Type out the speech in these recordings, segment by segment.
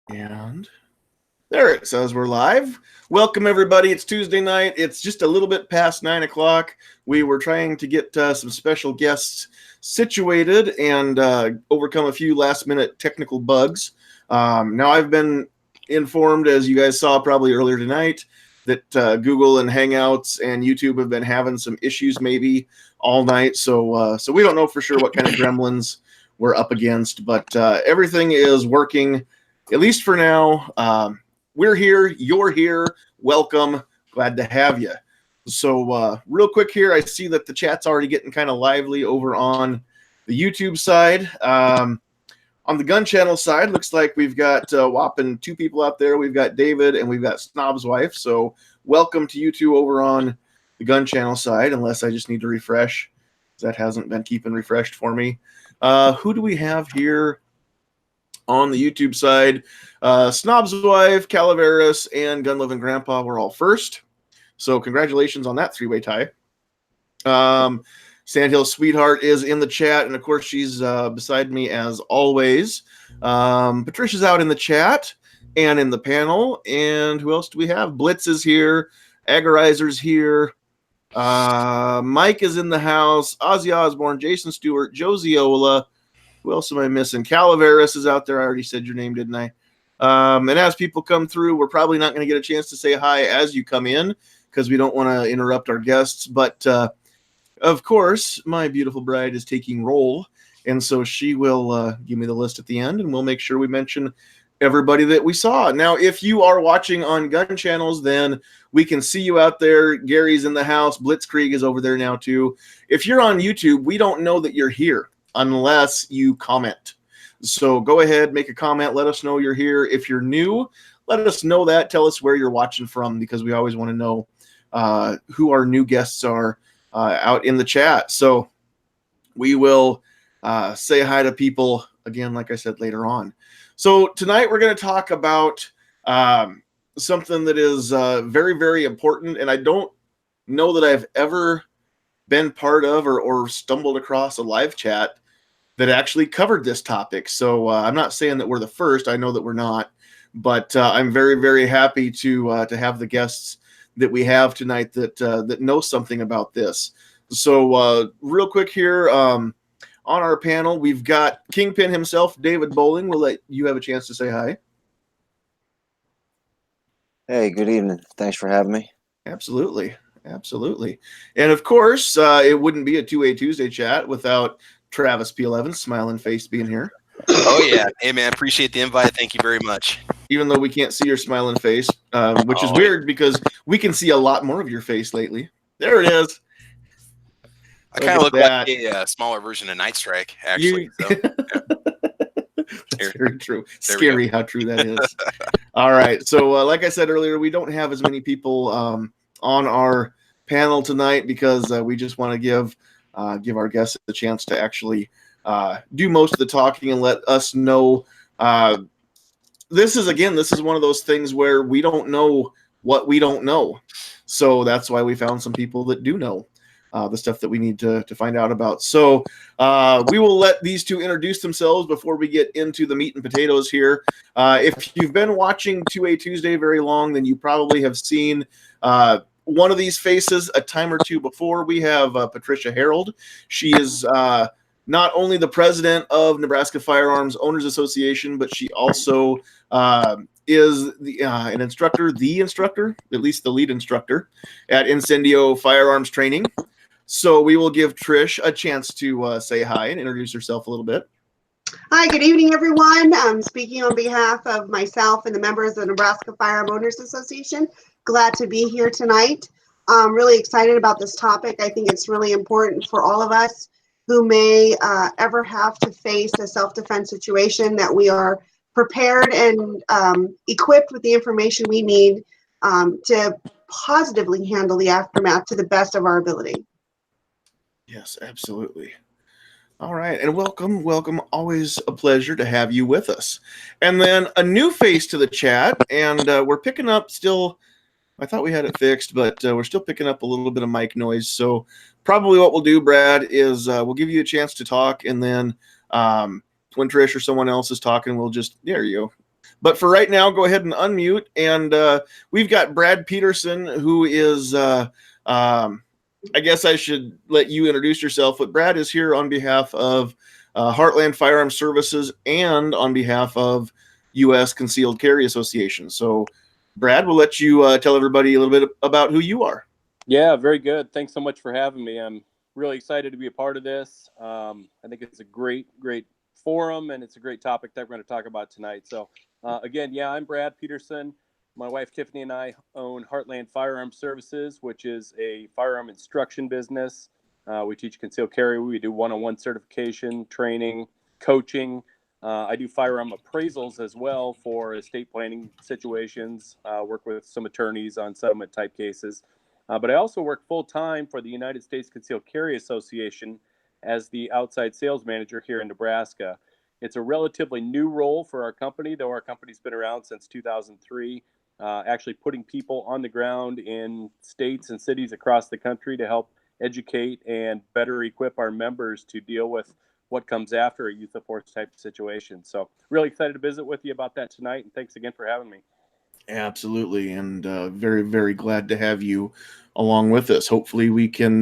And there it says we're live. Welcome, everybody. It's Tuesday night. It's just a little bit past 9 o'clock. We were trying to get some special guests situated and overcome a few last-minute technical bugs. Now, I've been informed, as you guys saw probably earlier tonight, that Google and Hangouts and YouTube have been having some issues maybe all night. So we don't know for sure what kind of gremlins we're up against, but everything is working, at least for now. We're here. You're here. Welcome. Glad to have you. So real quick here, I see that the chat's already getting kind of lively over on the YouTube side. On the gun channel side, looks like we've got whopping 2 people out there. We've got David and we've got Snob's wife. So welcome to you two over on the gun channel side, unless I just need to refresh. That hasn't been keeping refreshed for me. Who do we have here on the YouTube side? Snob's wife, Calaveras, and Gun Loving Grandpa were all first. So congratulations on that 3-way tie. Sandhills Sweetheart is in the chat, and of course she's beside me as always. Patricia's out in the chat and in the panel. And who else do we have? Blitz is here. Agorizer's here. Mike is in the house. Ozzy Osbourne, Jason Stewart, Joe Ziola. Who else am I missing? Calaveras is out there. I already said your name, didn't I? And as people come through, we're probably not going to get a chance to say hi as you come in because we don't want to interrupt our guests. But of course, my beautiful bride is taking roll, and so she will give me the list at the end, and we'll make sure we mention everybody that we saw. Now, if you are watching on gun channels, then we can see you out there. Gary's in the house. Blitzkrieg is over there now, too. If you're on YouTube, we don't know that you're here unless you comment. So go ahead, make a comment. Let us know you're here. If you're new, let us know that. Tell us where you're watching from, because we always want to know who our new guests are out in the chat. So we will say hi to people again, like I said, later on. So tonight we're going to talk about something that is very, very important. And I don't know that I've ever been part of or stumbled across a live chat that actually covered this topic. So I'm not saying that we're the first. I know that we're not. But I'm very, very happy to have the guests that we have tonight that know something about this. So real quick here, on our panel, we've got Kingpin himself, David Bowling. We'll let you have a chance to say hi. Hey, good evening. Thanks for having me. Absolutely. Absolutely. And of course, it wouldn't be a 2A Tuesday chat without Travis P11, smiling face, being here. Oh, yeah. Hey, man, appreciate the invite. Thank you very much. Even though we can't see your smiling face, which is weird because we can see a lot more of your face lately. There it is. I kind of look like a smaller version of Night Strike, actually. That's very true. Scary how true that is. All right. So like I said earlier, we don't have as many people on our panel tonight because we just want to give our guests a chance to actually do most of the talking and let us know. This is one of those things where we don't know what we don't know. So that's why we found some people that do know the stuff that we need to find out about. So we will let these two introduce themselves before we get into the meat and potatoes here. If you've been watching 2A Tuesday very long, then you probably have seen one of these faces a time or two before. We have Patricia Harrold. She is not only the president of Nebraska Firearms Owners Association, but she also is an instructor, at least the lead instructor at Incendio Firearms Training. So we will give Trish a chance to say hi and introduce herself a little bit. Hi, good evening, everyone. I'm speaking on behalf of myself and the members of the Nebraska Firearm Owners Association. Glad to be here tonight. I'm really excited about this topic. I think it's really important for all of us who may ever have to face a self-defense situation, that we are prepared and equipped with the information we need to positively handle the aftermath to the best of our ability. Yes, absolutely. All right, and welcome. Always a pleasure to have you with us. And then a new face to the chat, and we're picking up still. I thought we had it fixed, but we're still picking up a little bit of mic noise. So probably what we'll do, Brad, is we'll give you a chance to talk, and then when Trish or someone else is talking, we'll just, there you go. But for right now, go ahead and unmute. And we've got Brad Peterson, who is, I guess I should let you introduce yourself, but Brad is here on behalf of Heartland Firearm Services and on behalf of U.S. Concealed Carry Association. So, Brad, we'll let you tell everybody a little bit about who you are. Yeah, very good. Thanks so much for having me. I'm really excited to be a part of this. I think it's a great forum, and it's a great topic that we're going to talk about tonight. So, again, yeah, I'm Brad Peterson. My wife Tiffany and I own Heartland Firearm Services, which is a firearm instruction business. We teach concealed carry. We do one-on-one certification, training, coaching. I do firearm appraisals as well for estate planning situations, work with some attorneys on settlement type cases. But I also work full-time for the United States Concealed Carry Association as the outside sales manager here in Nebraska. It's a relatively new role for our company, though our company's been around since 2003, actually putting people on the ground in states and cities across the country to help educate and better equip our members to deal with what comes after a use of force type situation. So really excited to visit with you about that tonight, and thanks again for having me. Absolutely, and very, very glad to have you along with us. Hopefully we can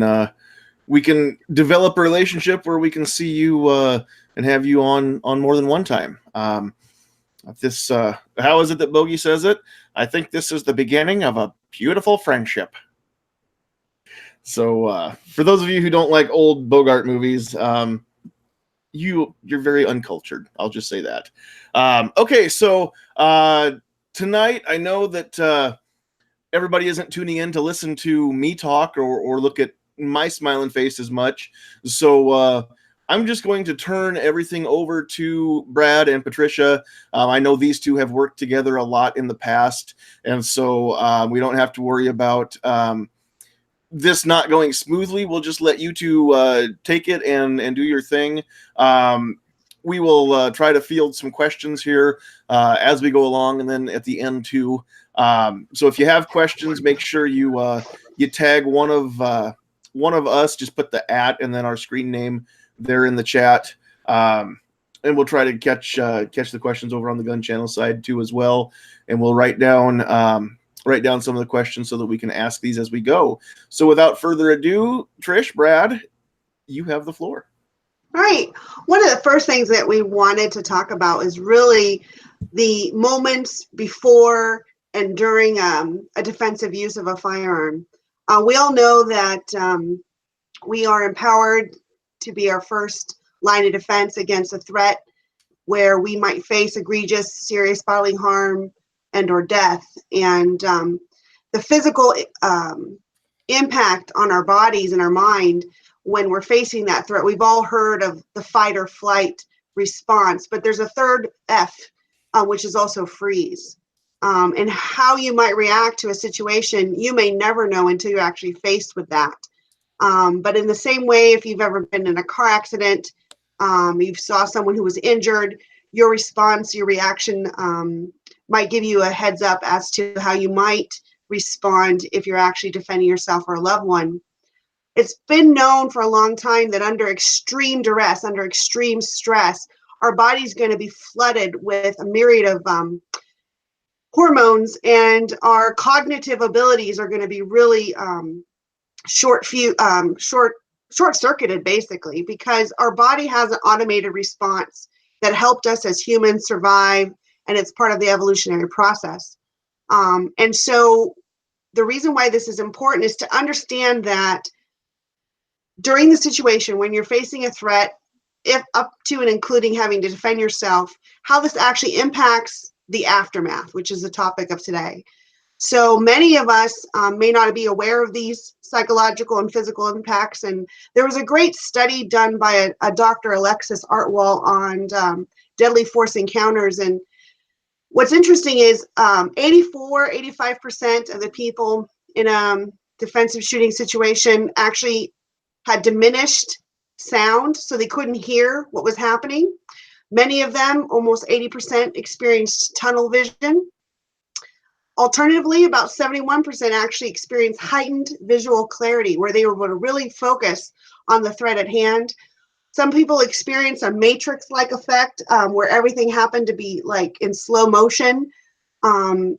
develop a relationship where we can see you and have you on more than one time. This how is it that Bogey says it? I think this is the beginning of a beautiful friendship. So for those of you who don't like old Bogart movies, you're very uncultured. I'll just say that. Okay, so tonight I know that everybody isn't tuning in to listen to me talk or look at my smiling face as much. So I'm just going to turn everything over to Brad and Patricia. I know these two have worked together a lot in the past, and so we don't have to worry about this not going smoothly. We'll just let you two take it and do your thing. We will try to field some questions here as we go along, and then at the end too. So if you have questions, make sure you tag one of us. Just put the @ and then our screen name there in the chat, and we'll try to catch the questions over on the gun channel side too as well. And we'll write down some of the questions so that we can ask these as we go. So without further ado, Trish, Brad, you have the floor. All right. One of the first things that we wanted to talk about is really the moments before and during a defensive use of a firearm. We all know that we are empowered to be our first line of defense against a threat where we might face egregious, serious bodily harm and or death. And the physical impact on our bodies and our mind when we're facing that threat. We've all heard of the fight or flight response, but there's a third F, which is also freeze. And how you might react to a situation, you may never know until you're actually faced with that. But in the same way, if you've ever been in a car accident, you saw someone who was injured, your response, your reaction might give you a heads up as to how you might respond if you're actually defending yourself or a loved one. It's been known for a long time that under extreme duress, under extreme stress, our body's going to be flooded with a myriad of hormones, and our cognitive abilities are going to be really short-circuited, basically, because our body has an automated response that helped us as humans survive, and it's part of the evolutionary process. And so the reason why this is important is to understand that during the situation when you're facing a threat, if up to and including having to defend yourself, how this actually impacts the aftermath, which is the topic of today. So many of us may not be aware of these psychological and physical impacts. And there was a great study done by a Dr. Alexis Artwell on deadly force encounters. And what's interesting is 85% of the people in a defensive shooting situation actually had diminished sound, so they couldn't hear what was happening. Many of them, almost 80%, experienced tunnel vision. Alternatively, about 71% actually experienced heightened visual clarity, where they were able to really focus on the threat at hand. Some people experience a matrix-like effect where everything happened to be like in slow motion. And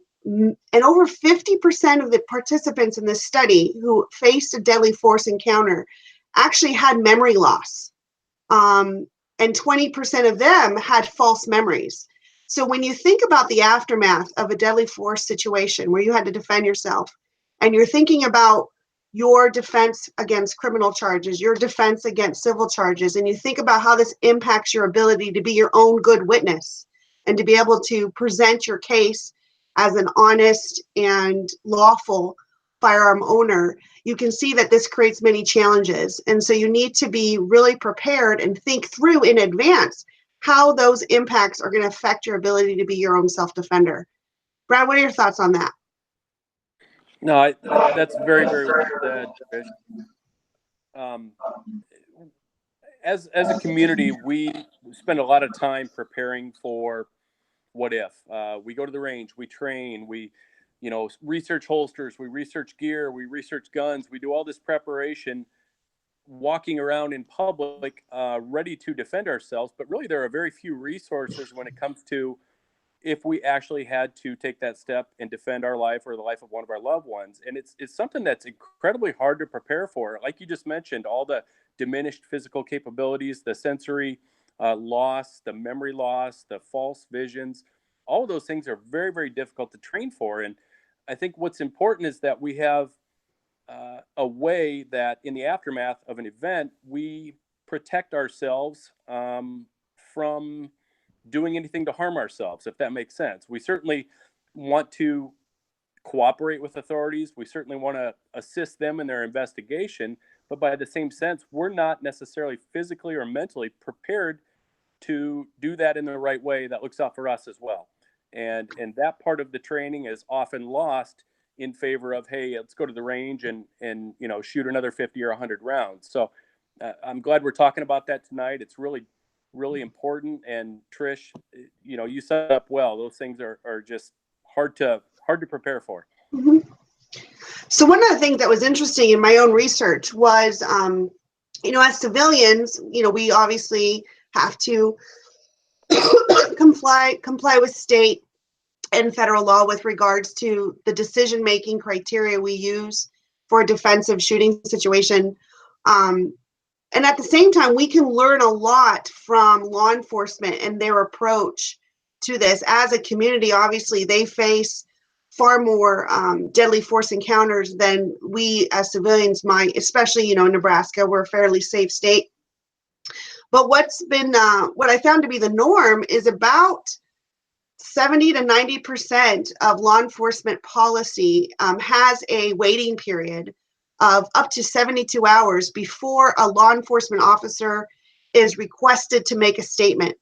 over 50% of the participants in this study who faced a deadly force encounter actually had memory loss. And 20% of them had false memories. So when you think about the aftermath of a deadly force situation where you had to defend yourself, and you're thinking about your defense against criminal charges, your defense against civil charges, and you think about how this impacts your ability to be your own good witness and to be able to present your case as an honest and lawful firearm owner, you can see that this creates many challenges. And so you need to be really prepared and think through in advance how those impacts are going to affect your ability to be your own self-defender. Brad, what are your thoughts on that? No, that's very, very well said, Trish. As a community, we spend a lot of time preparing for what if. We go to the range, we train, we research holsters, we research gear, we research guns, we do all this preparation, walking around in public, ready to defend ourselves. But really, there are very few resources when it comes to if we actually had to take that step and defend our life or the life of one of our loved ones. And it's something that's incredibly hard to prepare for. Like you just mentioned, all the diminished physical capabilities, the sensory loss, the memory loss, the false visions, all of those things are very, very difficult to train for. And I think what's important is that we have a way that in the aftermath of an event, we protect ourselves from doing anything to harm ourselves, if that makes sense. We certainly want to cooperate with authorities. We certainly want to assist them in their investigation. But by the same sense, we're not necessarily physically or mentally prepared to do that in the right way that looks out for us as well. And that part of the training is often lost in favor of, hey, let's go to the range and shoot another 50 or 100 rounds. So I'm glad we're talking about that tonight. It's really, really important. And Trish, you set up well. Those things are just hard to prepare for. Mm-hmm. So one of the things that was interesting in my own research was, as civilians, we obviously have to comply with state and federal law with regards to the decision-making criteria we use for a defensive shooting situation. And at the same time, we can learn a lot from law enforcement and their approach to this. As a community, obviously, they face far more deadly force encounters than we as civilians might, especially, in Nebraska. We're a fairly safe state. But what I found to be the norm is about 70 to 90% of law enforcement policy has a waiting period of up to 72 hours before a law enforcement officer is requested to make a statement.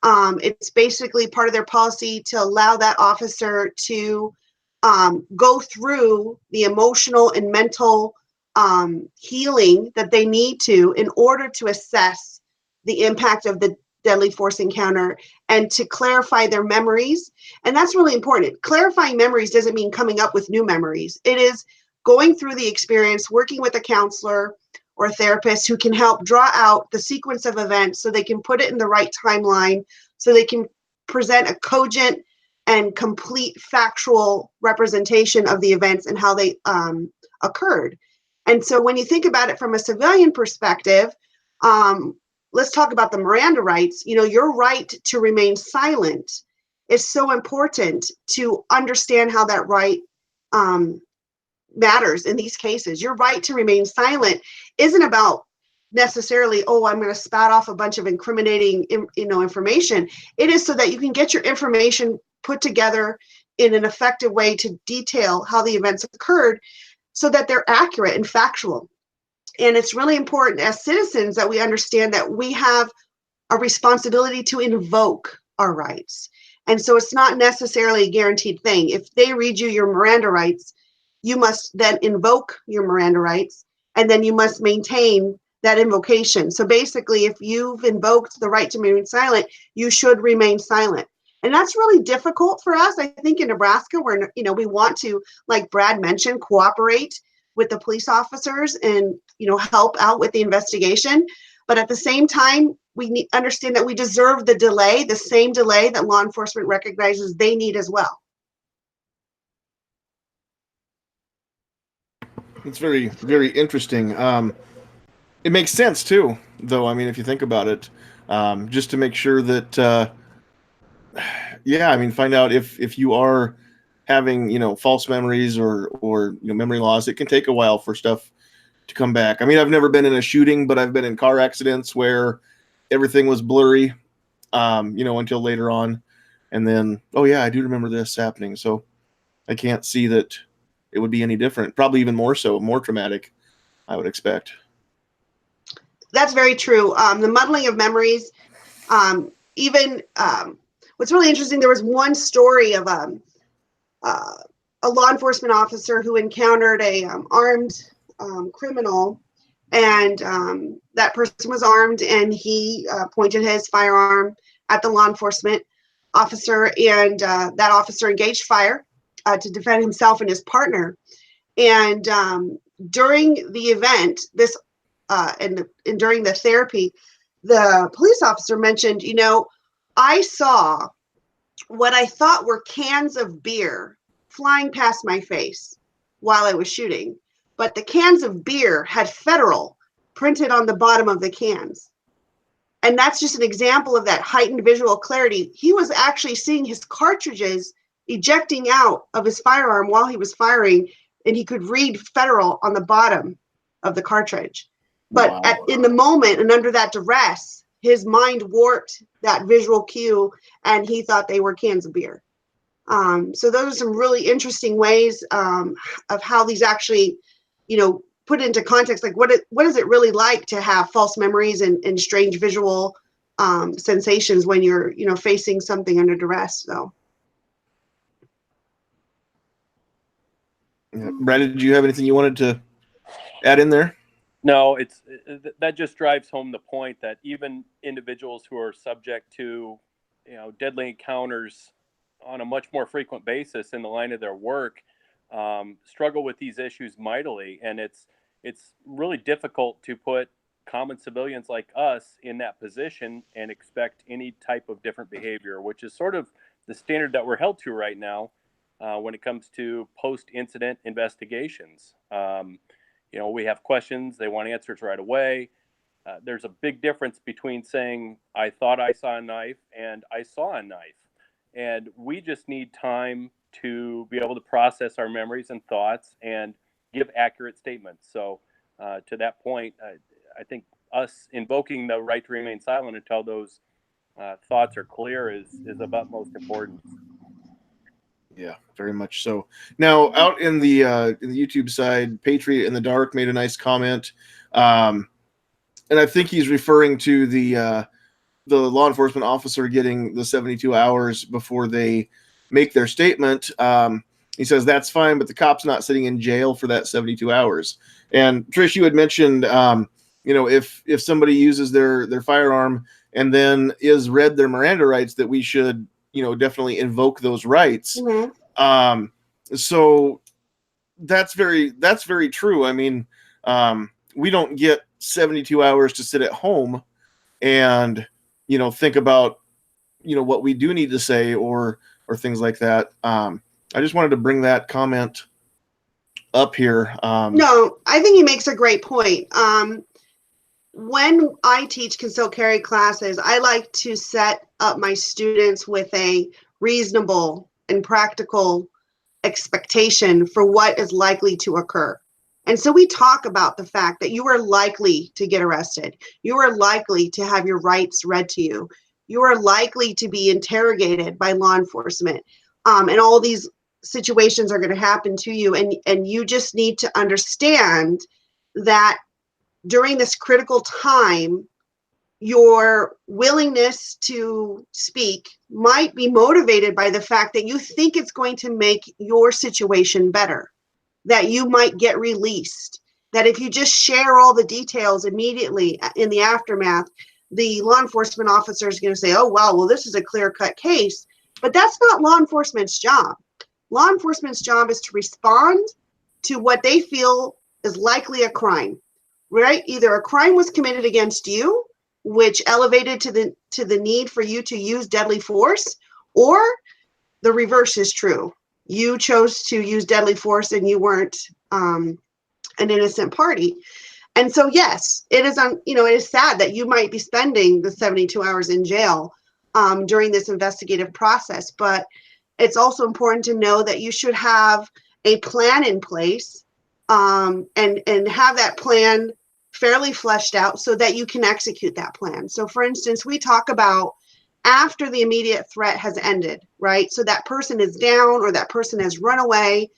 It's basically part of their policy to allow that officer to go through the emotional and mental healing that they need to in order to assess the impact of the deadly force encounter and to clarify their memories. And that's really important. Clarifying memories doesn't mean coming up with new memories. It is going through the experience, working with a counselor or a therapist who can help draw out the sequence of events so they can put it in the right timeline, so they can present a cogent and complete factual representation of the events and how they occurred. And so when you think about it from a civilian perspective, let's talk about the Miranda rights. Your right to remain silent is so important to understand how that right matters in these cases. Your right to remain silent isn't about necessarily, I'm going to spout off a bunch of incriminating, information. It is so that you can get your information put together in an effective way to detail how the events occurred so that they're accurate and factual. And it's really important as citizens that we understand that we have a responsibility to invoke our rights. And so it's not necessarily a guaranteed thing. If they read you your Miranda rights, you must then invoke your Miranda rights, and then you must maintain that invocation. So basically, if you've invoked the right to remain silent, you should remain silent. And that's really difficult for us. I think in Nebraska, where we want to, like Brad mentioned, cooperate with the police officers and help out with the investigation. But at the same time, we understand that we deserve the delay, the same delay that law enforcement recognizes they need as well. It's very, very interesting. It makes sense too, though. I mean, if you think about it, just to make sure that, yeah, I mean, find out if you are having, false memories or memory loss. It can take a while for stuff to come back. I mean, I've never been in a shooting, but I've been in car accidents where everything was blurry, until later on, and then, oh yeah, I do remember this happening. So I can't see that it would be any different. Probably even more so, more traumatic, I would expect. That's very true. The muddling of memories, what's really interesting, there was one story of a law enforcement officer who encountered a armed criminal, and that person was armed, and he pointed his firearm at the law enforcement officer, and that officer engaged fire to defend himself and his partner. And during the event, and during the therapy, the police officer mentioned, I saw what I thought were cans of beer flying past my face while I was shooting, but the cans of beer had federal printed on the bottom of the cans. And that's just an example of that heightened visual clarity. He was actually seeing his cartridges ejecting out of his firearm while he was firing, and he could read federal on the bottom of the cartridge. But Wow. in the moment and under that duress, his mind warped that visual cue, and he thought they were cans of beer. So those are some really interesting ways of how these actually, put into context. Like, what is it really like to have false memories and strange visual sensations when you're, facing something under duress? So. Yeah. Brad, did you have anything you wanted to add in there? No, that just drives home the point that even individuals who are subject to, deadly encounters on a much more frequent basis in the line of their work struggle with these issues mightily. And it's really difficult to put common civilians like us in that position and expect any type of different behavior, which is sort of the standard that we're held to right now when it comes to post-incident investigations. We have questions, they want answers right away. There's a big difference between saying, I thought I saw a knife and I saw a knife. And we just need time to be able to process our memories and thoughts and give accurate statements. So to that point, I think us invoking the right to remain silent until those thoughts are clear is of utmost importance. Yeah, very much so. Now, out in the YouTube side, Patriot in the Dark made a nice comment, and I think he's referring to the law enforcement officer getting the 72 hours before they make their statement. He says that's fine, but the cop's not sitting in jail for that 72 hours. And Trish, you had mentioned, if somebody uses their firearm and then is read their Miranda rights, that we should definitely invoke those rights. Mm-hmm. So that's very true. I mean, we don't get 72 hours to sit at home and, think about, what we do need to say or things like that. I just wanted to bring that comment up here. No, I think he makes a great point. When I teach concealed carry classes, I like to set up my students with a reasonable and practical expectation for what is likely to occur. And so we talk about the fact that you are likely to get arrested. You are likely to have your rights read to you. You are likely to be interrogated by law enforcement. And all these situations are going to happen to you. And you just need to understand that during this critical time, your willingness to speak might be motivated by the fact that you think it's going to make your situation better, that you might get released, that if you just share all the details immediately in the aftermath, the law enforcement officer is going to say, oh, wow, well, this is a clear-cut case. But that's not law enforcement's job. Law enforcement's job is to respond to what they feel is likely a crime. right? Either a crime was committed against you, which elevated to the need for you to use deadly force, or the reverse is true. You chose to use deadly force and you weren't an innocent party. And so, yes, it is it is sad that you might be spending the 72 hours in jail during this investigative process, but it's also important to know that you should have a plan in place and have that plan fairly fleshed out so that you can execute that plan. So, for instance, we talk about after the immediate threat has ended, right? So that person is down or that person has run away.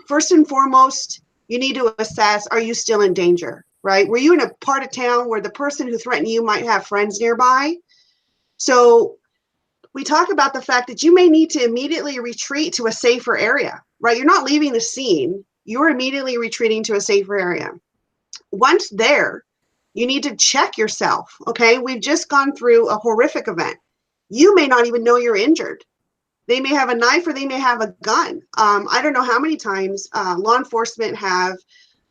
First and foremost, you need to assess, are you still in danger, right? Were you in a part of town where the person who threatened you might have friends nearby? So we talk about the fact that you may need to immediately retreat to a safer area, right? You're not leaving the scene. You're immediately retreating to a safer area. Once there, you need to check yourself, okay? We've just gone through a horrific event. You may not even know you're injured. They may have a knife or they may have a gun. I don't know how many times law enforcement have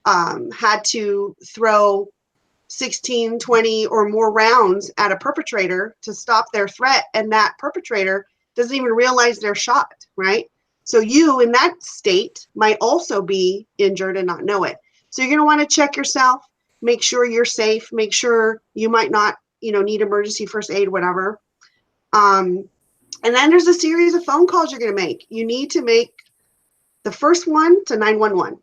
had to throw 16, 20 or more rounds at a perpetrator to stop their threat, and that perpetrator doesn't even realize they're shot, right? So you in that state might also be injured and not know it. So you're going to want to check yourself, make sure you're safe, make sure you might not, need emergency first aid, whatever. And then there's a series of phone calls you're going to make. You need to make the first one to 911.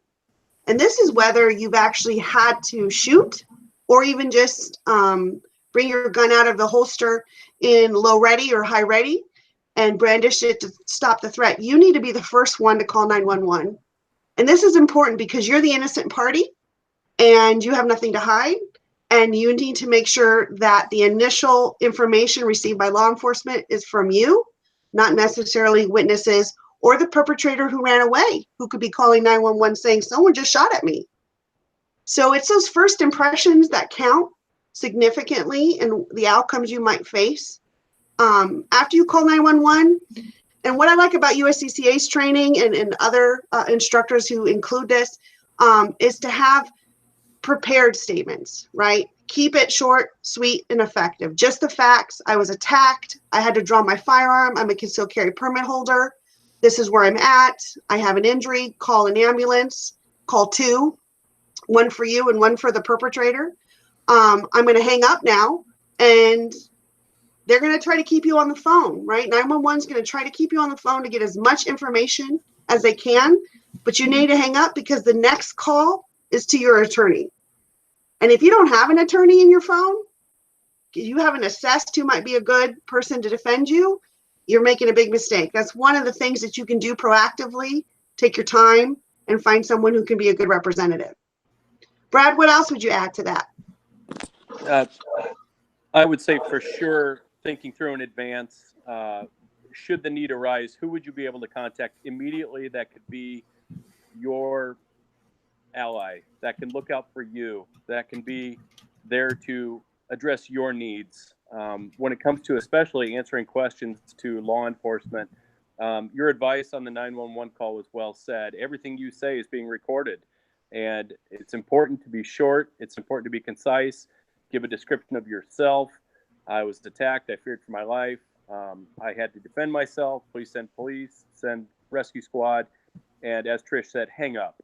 And this is whether you've actually had to shoot or even just bring your gun out of the holster in low ready or high ready and brandish it to stop the threat. You need to be the first one to call 911. And this is important because you're the innocent party and you have nothing to hide. And you need to make sure that the initial information received by law enforcement is from you, not necessarily witnesses or the perpetrator who ran away, who could be calling 911 saying, someone just shot at me. So it's those first impressions that count significantly in the outcomes you might face. After you call 911, and what I like about USCCA's training and other instructors who include this is to have prepared statements, right? Keep it short, sweet, and effective. Just the facts. I was attacked. I had to draw my firearm. I'm a concealed carry permit holder. This is where I'm at. I have an injury. Call an ambulance. Call 2, one for you and one for the perpetrator. I'm going to hang up now, and they're going to try to keep you on the phone, right? 911 is going to try to keep you on the phone to get as much information as they can, but you need to hang up because the next call is to your attorney. And if you don't have an attorney in your phone, you haven't assessed who might be a good person to defend you, you're making a big mistake. That's one of the things that you can do proactively. Take your time and find someone who can be a good representative. Brad, what else would you add to that? I would say for sure, thinking through in advance, should the need arise, who would you be able to contact immediately that could be your ally, that can look out for you, that can be there to address your needs. When it comes to especially answering questions to law enforcement, your advice on the 911 call was well said. Everything you say is being recorded, and it's important to be short. It's important to be concise. Give a description of yourself. I was attacked. I feared for my life. I had to defend myself. Please send police, send rescue squad. And as Trish said, hang up.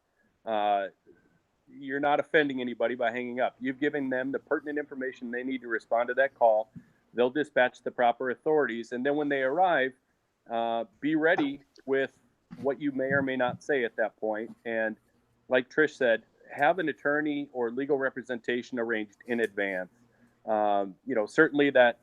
You're not offending anybody by hanging up. You've given them the pertinent information they need to respond to that call. They'll dispatch the proper authorities. And then when they arrive, be ready with what you may or may not say at that point. And like Trish said, have an attorney or legal representation arranged in advance. Certainly that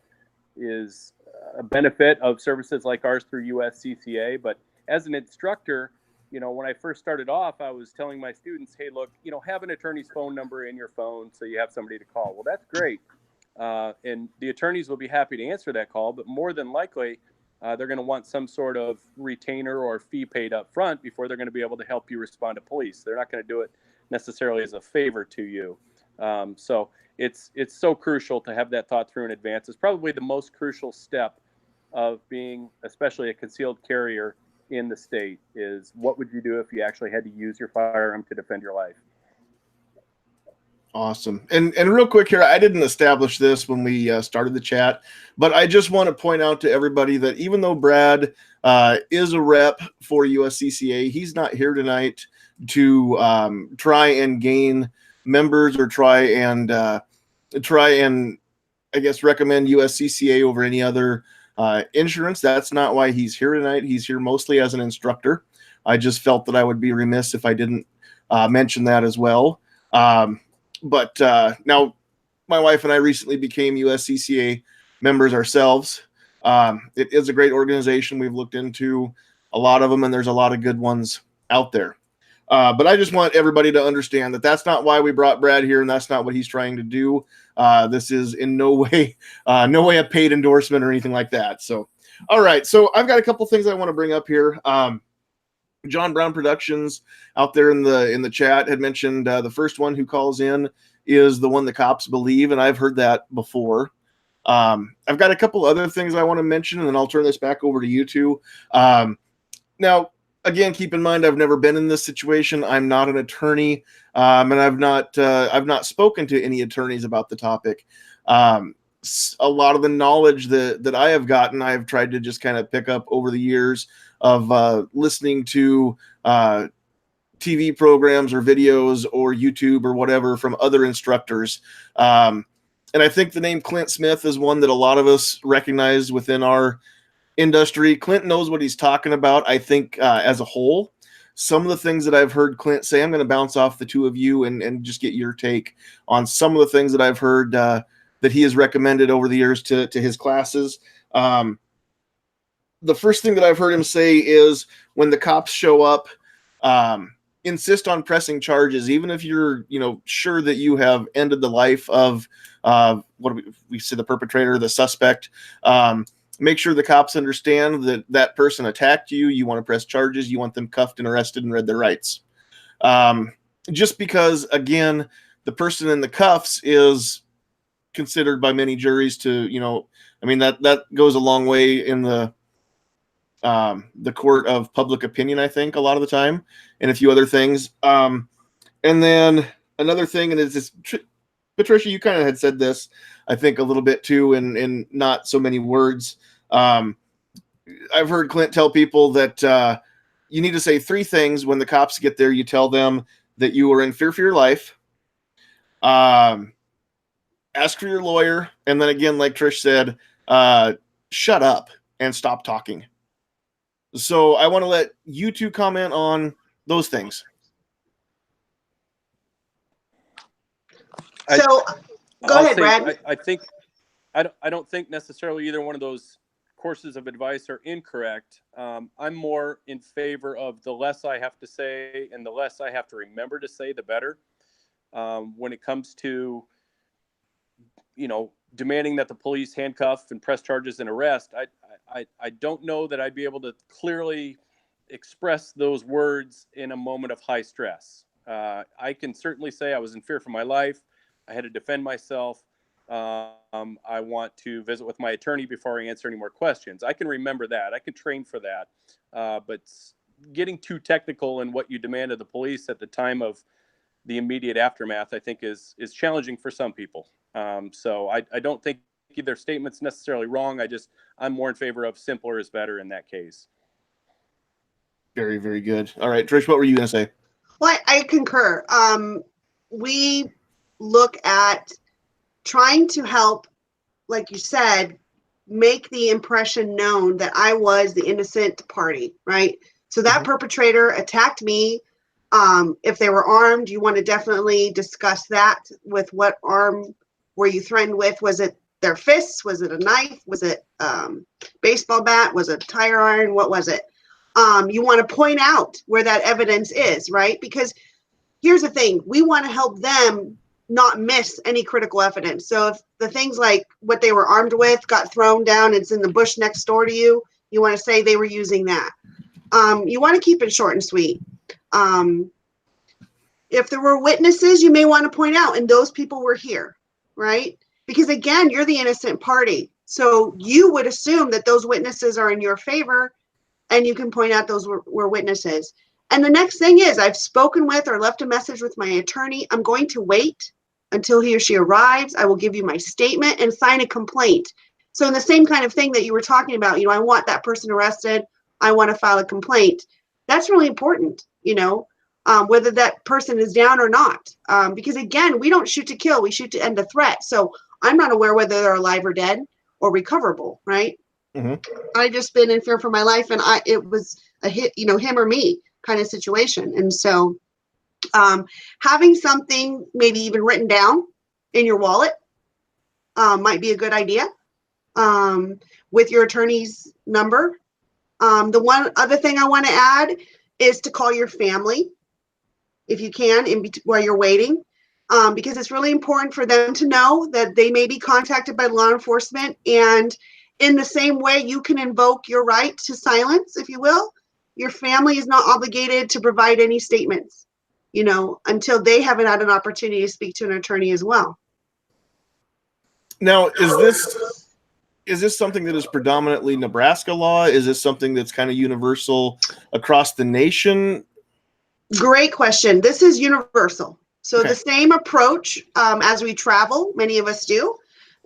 is a benefit of services like ours through USCCA. But as an instructor, when I first started off, I was telling my students, hey, look, have an attorney's phone number in your phone so you have somebody to call. Well, that's great. And the attorneys will be happy to answer that call, but more than likely, they're going to want some sort of retainer or fee paid up front before they're going to be able to help you respond to police. They're not going to do it necessarily as a favor to you. So it's so crucial to have that thought through in advance. It's probably the most crucial step of being, especially a concealed carrier in the state, is what would you do if you actually had to use your firearm to defend your life? Awesome. And real quick here, I didn't establish this when we started the chat, but I just want to point out to everybody that even though Brad is a rep for USCCA, he's not here tonight to try and gain members or try and I guess recommend USCCA over any other insurance. That's not why he's here tonight. He's here mostly as an instructor. I just felt that I would be remiss if I didn't mention that as well. But now my wife and I recently became USCCA members ourselves. It is a great organization. We've looked into a lot of them, and there's a lot of good ones out there. But I just want everybody to understand that that's not why we brought Brad here, and that's not what he's trying to do. This is in no way a paid endorsement or anything like that. So, all right. So I've got a couple things I want to bring up here. John Brown Productions out there in the chat had mentioned the first one who calls in is the one the cops believe, and I've heard that before. I've got a couple other things I want to mention, and then I'll turn this back over to you two. Now, again, keep in mind I've never been in this situation. I'm not an attorney, and I've not spoken to any attorneys about the topic. A lot of the knowledge that I have gotten, I've tried to just kind of pick up over the years of listening to TV programs or videos or YouTube or whatever from other instructors. And I think the name Clint Smith is one that a lot of us recognize within our industry. Clint knows what he's talking about, I think, as a whole. Some of the things that I've heard Clint say, I'm going to bounce off the two of you and just get your take on some of the things that I've heard that he has recommended over the years to his classes. The first thing that I've heard him say is when the cops show up, insist on pressing charges, even if you're, sure that you have ended the life of what we say the perpetrator, the suspect. Make sure the cops understand that that person attacked you. You want to press charges. You want them cuffed and arrested and read their rights. Just because, again, the person in the cuffs is considered by many juries to, that goes a long way in the court of public opinion, I think, a lot of the time, and a few other things. And then another thing, and it's this, Patricia, you kind of had said this, I think, a little bit too, in not so many words. I've heard Clint tell people that you need to say three things when the cops get there. You tell them that you are in fear for your life, ask for your lawyer, and then again, like Trish said, shut up and stop talking. So I want to let you two comment on those things. So go ahead, Brad. I don't think necessarily either one of those courses of advice are incorrect. I'm more in favor of the less I have to say and the less I have to remember to say, the better. When it comes to, demanding that the police handcuff and press charges and arrest, I don't know that I'd be able to clearly express those words in a moment of high stress. I can certainly say I was in fear for my life. I had to defend myself. I want to visit with my attorney before I answer any more questions. I can remember that. I can train for that. But getting too technical in what you demand of the police at the time of the immediate aftermath, I think is challenging for some people. So I don't think either statement's necessarily wrong. I'm more in favor of simpler is better in that case. Very, very good. All right, Trish, what were you going to say? Well, I concur. We look at trying to help, like you said, make the impression known that I was the innocent party, right? So that perpetrator attacked me. If they were armed, you want to definitely discuss that with what arm were you threatened with. Was it their fists? Was it a knife? Was it baseball bat? Was it a tire iron? What was it? You want to point out where that evidence is, right? Because here's the thing. We want to help them not miss any critical evidence. So if the things like what they were armed with got thrown down, it's in the bush next door to you, you want to say they were using that. You want to keep it short and sweet. If there were witnesses, you may want to point out, and those people were here, right? Because again, you're the innocent party. So you would assume that those witnesses are in your favor, and you can point out those were witnesses. And the next thing is, I've spoken with or left a message with my attorney. I'm going to wait until he or she arrives. I will give you my statement and sign a complaint. So in the same kind of thing that you were talking about, I want that person arrested. I want to file a complaint. That's really important, whether that person is down or not. Because again, we don't shoot to kill, we shoot to end a threat. So I'm not aware whether they're alive or dead or recoverable, right? Mm-hmm. I just been in fear for my life, and it was a hit, him or me kind of situation. And so having something maybe even written down in your wallet might be a good idea, with your attorney's number. The one other thing I want to add is to call your family if you can while you're waiting, because it's really important for them to know that they may be contacted by law enforcement. And in the same way you can invoke your right to silence, if you will, your family is not obligated to provide any statements, until they haven't had an opportunity to speak to an attorney as well. Now, is this something that is predominantly Nebraska law? Is this something that's kind of universal across the nation? Great question. This is universal. So Okay. The same approach as we travel, many of us do.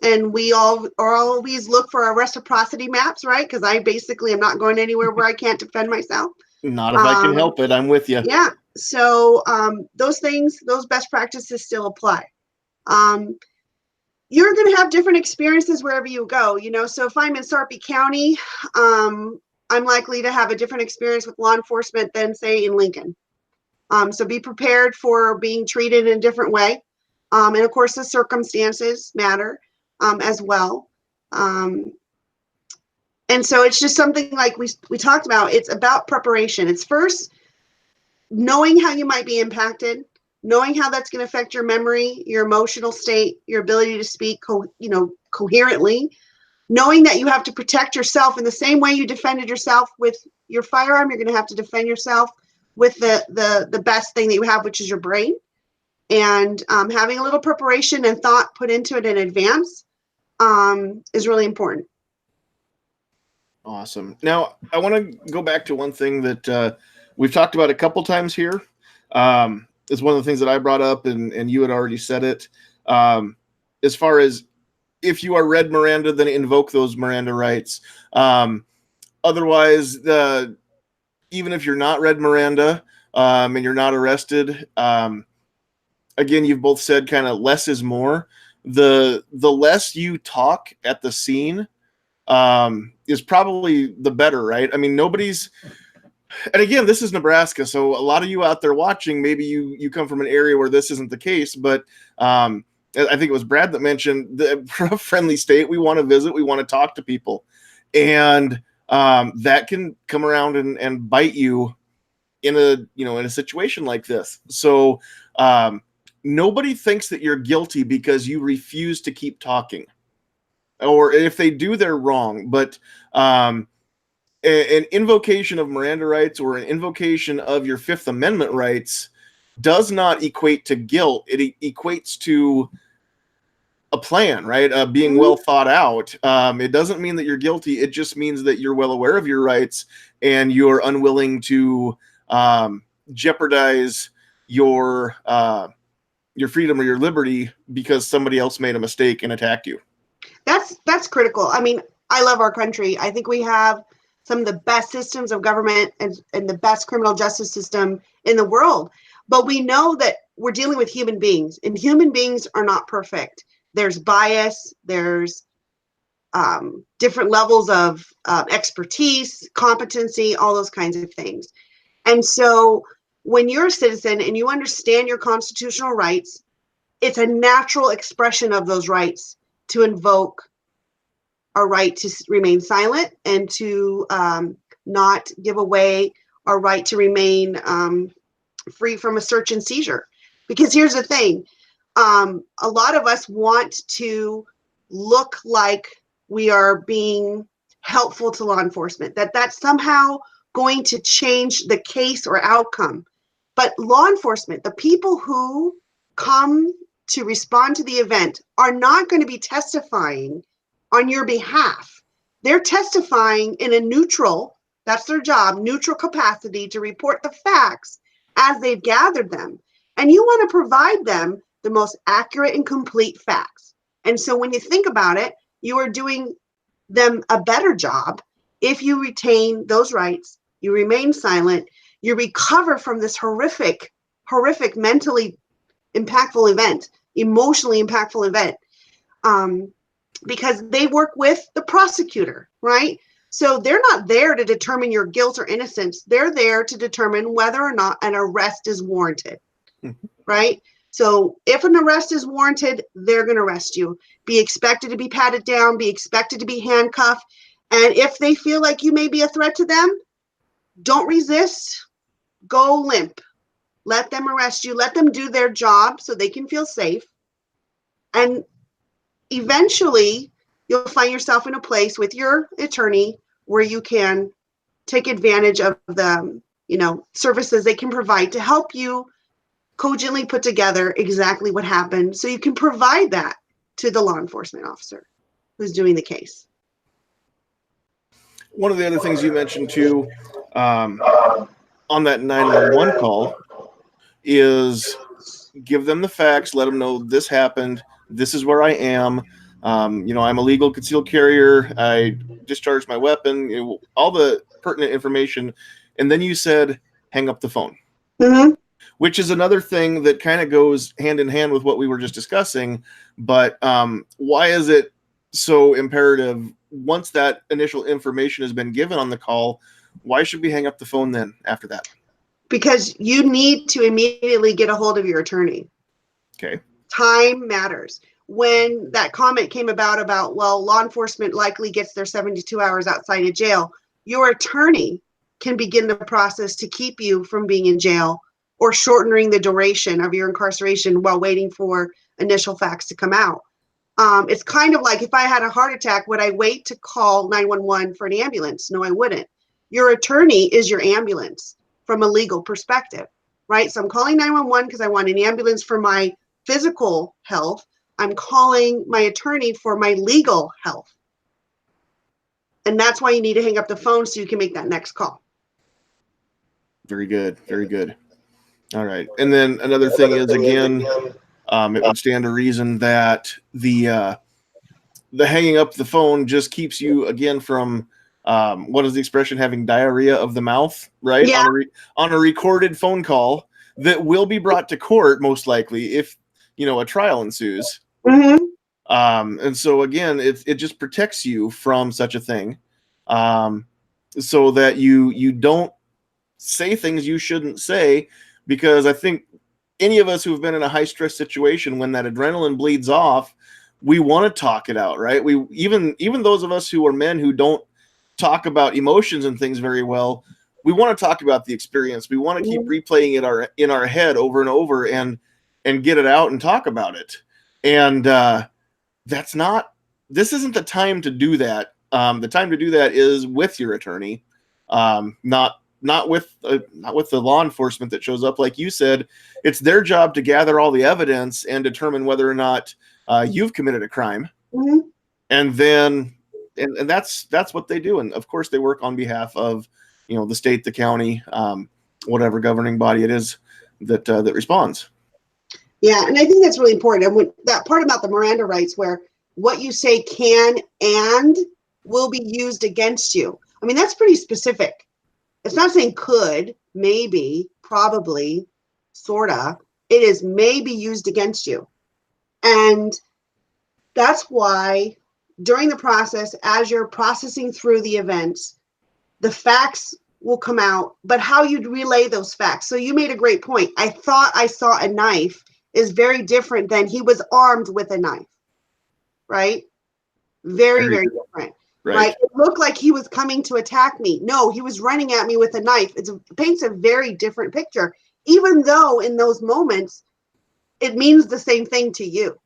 And we always look for our reciprocity maps, right? Because I basically am not going anywhere where I can't defend myself. Not if I can help it. I'm with you. Yeah. So those best practices still apply. You're going to have different experiences wherever you go, So if I'm in Sarpy County, I'm likely to have a different experience with law enforcement than, say, in Lincoln. So be prepared for being treated in a different way. And of course, the circumstances matter as well. And so it's just something like we talked about. It's about preparation. It's first knowing how you might be impacted, knowing how that's going to affect your memory, your emotional state, your ability to speak coherently, knowing that you have to protect yourself in the same way you defended yourself with your firearm. You're going to have to defend yourself with the best thing that you have, which is your brain. And having a little preparation and thought put into it in advance is really important. Awesome. Now, I want to go back to one thing that we've talked about a couple times here. It's one of the things that I brought up, and you had already said it. As far as if you are read Miranda, then invoke those Miranda rights. Otherwise, even if you're not read Miranda and you're not arrested, again, you've both said kind of less is more. The less you talk at the scene is probably the better, right? I mean, and again, this is Nebraska, so a lot of you out there watching, maybe you come from an area where this isn't the case, but I think it was Brad that mentioned a friendly state. We want to visit, we want to talk to people, and that can come around and bite you in a situation like this. So nobody thinks that you're guilty because you refuse to keep talking, or if they do, they're wrong. But an invocation of Miranda rights or an invocation of your Fifth Amendment rights does not equate to guilt. It equates to a plan, right? Being well thought out. It doesn't mean that you're guilty. It just means that you're well aware of your rights and you're unwilling to jeopardize your freedom or your liberty because somebody else made a mistake and attacked you. That's critical. I mean, I love our country. I think we have some of the best systems of government and the best criminal justice system in the world. But we know that we're dealing with human beings, and human beings are not perfect. There's bias, there's different levels of expertise, competency, all those kinds of things. And so when you're a citizen and you understand your constitutional rights, it's a natural expression of those rights to invoke our right to remain silent and to not give away our right to remain free from a search and seizure. Because here's the thing, a lot of us want to look like we are being helpful to law enforcement, that's somehow going to change the case or outcome. But law enforcement, the people who come to respond to the event, are not going to be testifying on your behalf. They're testifying in a neutral, that's their job, neutral capacity to report the facts as they've gathered them. And you want to provide them the most accurate and complete facts. And so when you think about it, you are doing them a better job if you retain those rights, you remain silent, you recover from this horrific, mentally impactful event, emotionally impactful event, because they work with the prosecutor, right? So they're not there to determine your guilt or innocence. They're there to determine whether or not an arrest is warranted, right? So if an arrest is warranted, they're going to arrest you. Be expected to be patted down, be expected to be handcuffed. And if they feel like you may be a threat to them, don't resist, go limp. Let them arrest you. Let them do their job so they can feel safe. And eventually, you'll find yourself in a place with your attorney where you can take advantage of the, services they can provide to help you cogently put together exactly what happened, so you can provide that to the law enforcement officer who's doing the case. One of the other things you mentioned too, on that 911 call, is give them the facts, let them know this happened, this is where I am. I'm a legal concealed carrier, I discharged my weapon, all the pertinent information. And then you said, hang up the phone. Mm-hmm. Which is another thing that kind of goes hand in hand with what we were just discussing. But why is it so imperative, once that initial information has been given on the call, why should we hang up the phone then after that? Because you need to immediately get a hold of your attorney. Okay. Time matters. When that comment came about, well, law enforcement likely gets their 72 hours outside of jail, your attorney can begin the process to keep you from being in jail or shortening the duration of your incarceration while waiting for initial facts to come out. It's kind of like, if I had a heart attack, would I wait to call 911 for an ambulance? No, I wouldn't. Your attorney is your ambulance from a legal perspective, right? So I'm calling 911 because I want an ambulance for my physical health. I'm calling my attorney for my legal health. And that's why you need to hang up the phone so you can make that next call. Very good. Very good. All right. And then another thing is, again, it would stand to reason that the hanging up the phone just keeps you, again, from what is the expression, having diarrhea of the mouth, right? Yeah. On a recorded phone call that will be brought to court, most likely, if a trial ensues. Mm-hmm. And so again, it just protects you from such a thing, so that you don't say things you shouldn't say, because I think any of us who've been in a high stress situation, when that adrenaline bleeds off, we want to talk it out, right? We even those of us who are men who don't talk about emotions and things very well, we want to talk about the experience. We want to keep replaying it in our head over and over and get it out and talk about it. And this isn't the time to do that. The time to do that is with your attorney, not with the law enforcement that shows up. Like you said, it's their job to gather all the evidence and determine whether or not you've committed a crime. Mm-hmm. And then, and that's what they do. And of course they work on behalf of, the state, the county, whatever governing body it is that responds. Yeah. And I think that's really important. And when, that part about the Miranda rights, where what you say can and will be used against you. I mean, that's pretty specific. It's not saying could, maybe, probably, sorta. It is may be used against you. And that's why during the process, as you're processing through the events, the facts will come out, but how you'd relay those facts. So you made a great point. I thought I saw a knife is very different than he was armed with a knife, right? Very, very different. Right. It looked like he was coming to attack me. No, he was running at me with a knife. It paints a very different picture, even though in those moments, it means the same thing to you,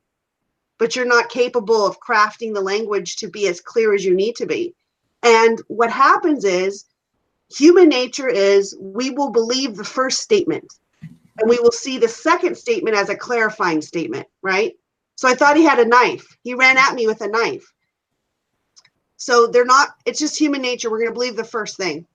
but you're not capable of crafting the language to be as clear as you need to be. And what happens is, human nature is we will believe the first statement and we will see the second statement as a clarifying statement, right? So I thought he had a knife. He ran at me with a knife. So it's just human nature. We're going to believe the first thing.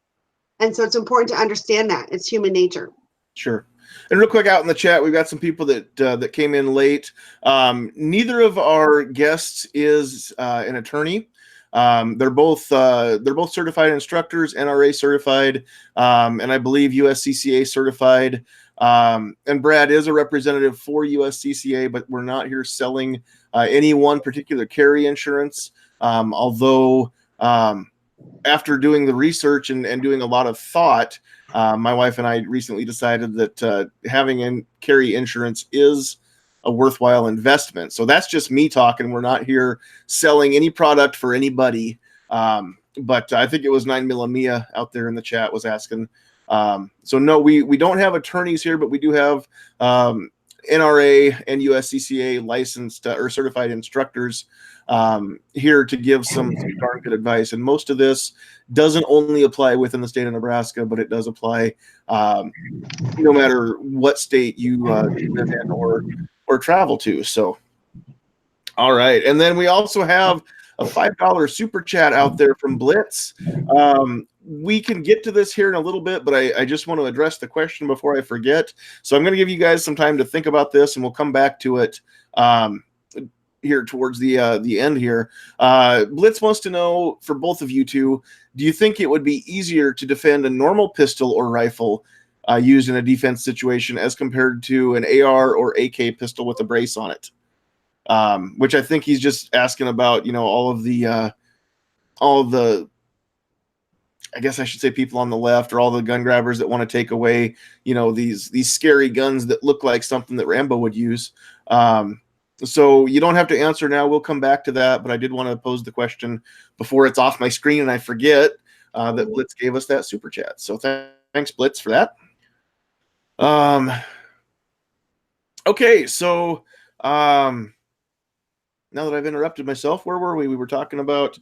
And so it's important to understand that it's human nature. Sure. And real quick, out in the chat, we've got some people that came in late. Neither of our guests is an attorney. They're both certified instructors, NRA certified, and I believe USCCA certified. And Brad is a representative for USCCA, but we're not here selling any one particular carry insurance. Although after doing the research and doing a lot of thought, my wife and I recently decided that having carry insurance is a worthwhile investment. So that's just me talking. We're not here selling any product for anybody. But I think it was 9mm out there in the chat was asking. So no, we don't have attorneys here, but we do have NRA and USCCA licensed or certified instructors here to give some darn good advice. And most of this doesn't only apply within the state of Nebraska, but it does apply no matter what state you live in or travel to. So, all right. And then we also have a $5 super chat out there from Blitz. We can get to this here in a little bit, but I just want to address the question before I forget. So I'm going to give you guys some time to think about this, and we'll come back to it here towards the end here. Blitz wants to know, for both of you two, do you think it would be easier to defend a normal pistol or rifle used in a defense situation as compared to an AR or AK pistol with a brace on it? Which I think he's just asking about, all of the, I guess I should say people on the left or all the gun grabbers that want to take away, these scary guns that look like something that Rambo would use. So you don't have to answer now. We'll come back to that, but I did want to pose the question before it's off my screen and I forget that Blitz gave us that super chat. So thanks, Blitz, for that. Okay, so now that I've interrupted myself, where were we? We were talking about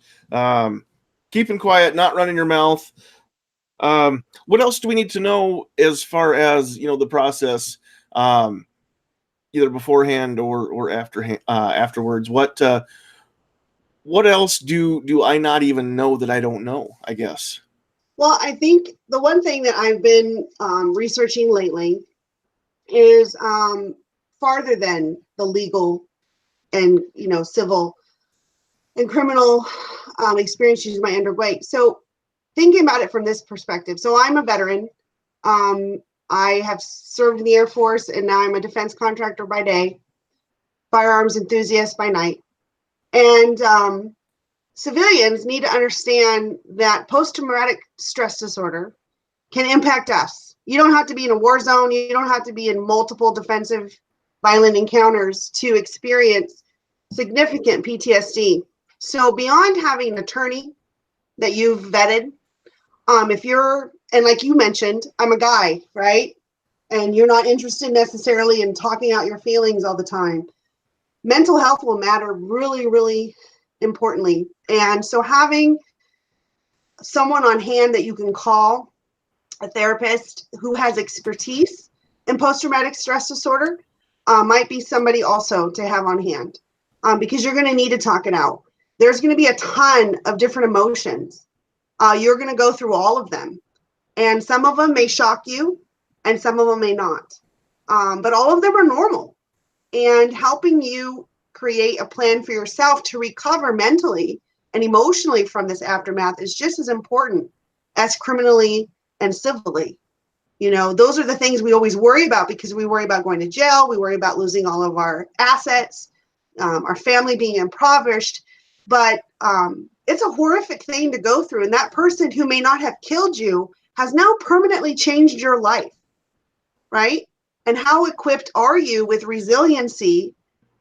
keeping quiet, not running your mouth. What else do we need to know as far as the process, either beforehand or afterwards? What else do I not even know that I don't know, I guess? Well, I think the one thing that I've been researching lately is farther than the legal and civil and criminal experience you might undergo. So thinking about it from this perspective, so I'm a veteran. I have served in the Air Force, and now I'm a defense contractor by day, firearms enthusiast by night. And civilians need to understand that post-traumatic stress disorder can impact us. You don't have to be in a war zone. You don't have to be in multiple defensive violent encounters to experience significant PTSD. So beyond having an attorney that you've vetted, if you're, and like you mentioned, I'm a guy, right? And you're not interested necessarily in talking out your feelings all the time. Mental health will matter really, really importantly. And so having someone on hand that you can call, a therapist who has expertise in post-traumatic stress disorder, might be somebody also to have on hand, because you're going to need to talk it out. There's going to be a ton of different emotions. You're going to go through all of them. And some of them may shock you and some of them may not. But all of them are normal. And helping you create a plan for yourself to recover mentally and emotionally from this aftermath is just as important as criminally and civilly. Those are the things we always worry about because we worry about going to jail. We worry about losing all of our assets, our family being impoverished. But it's a horrific thing to go through. And that person who may not have killed you has now permanently changed your life, right? And how equipped are you with resiliency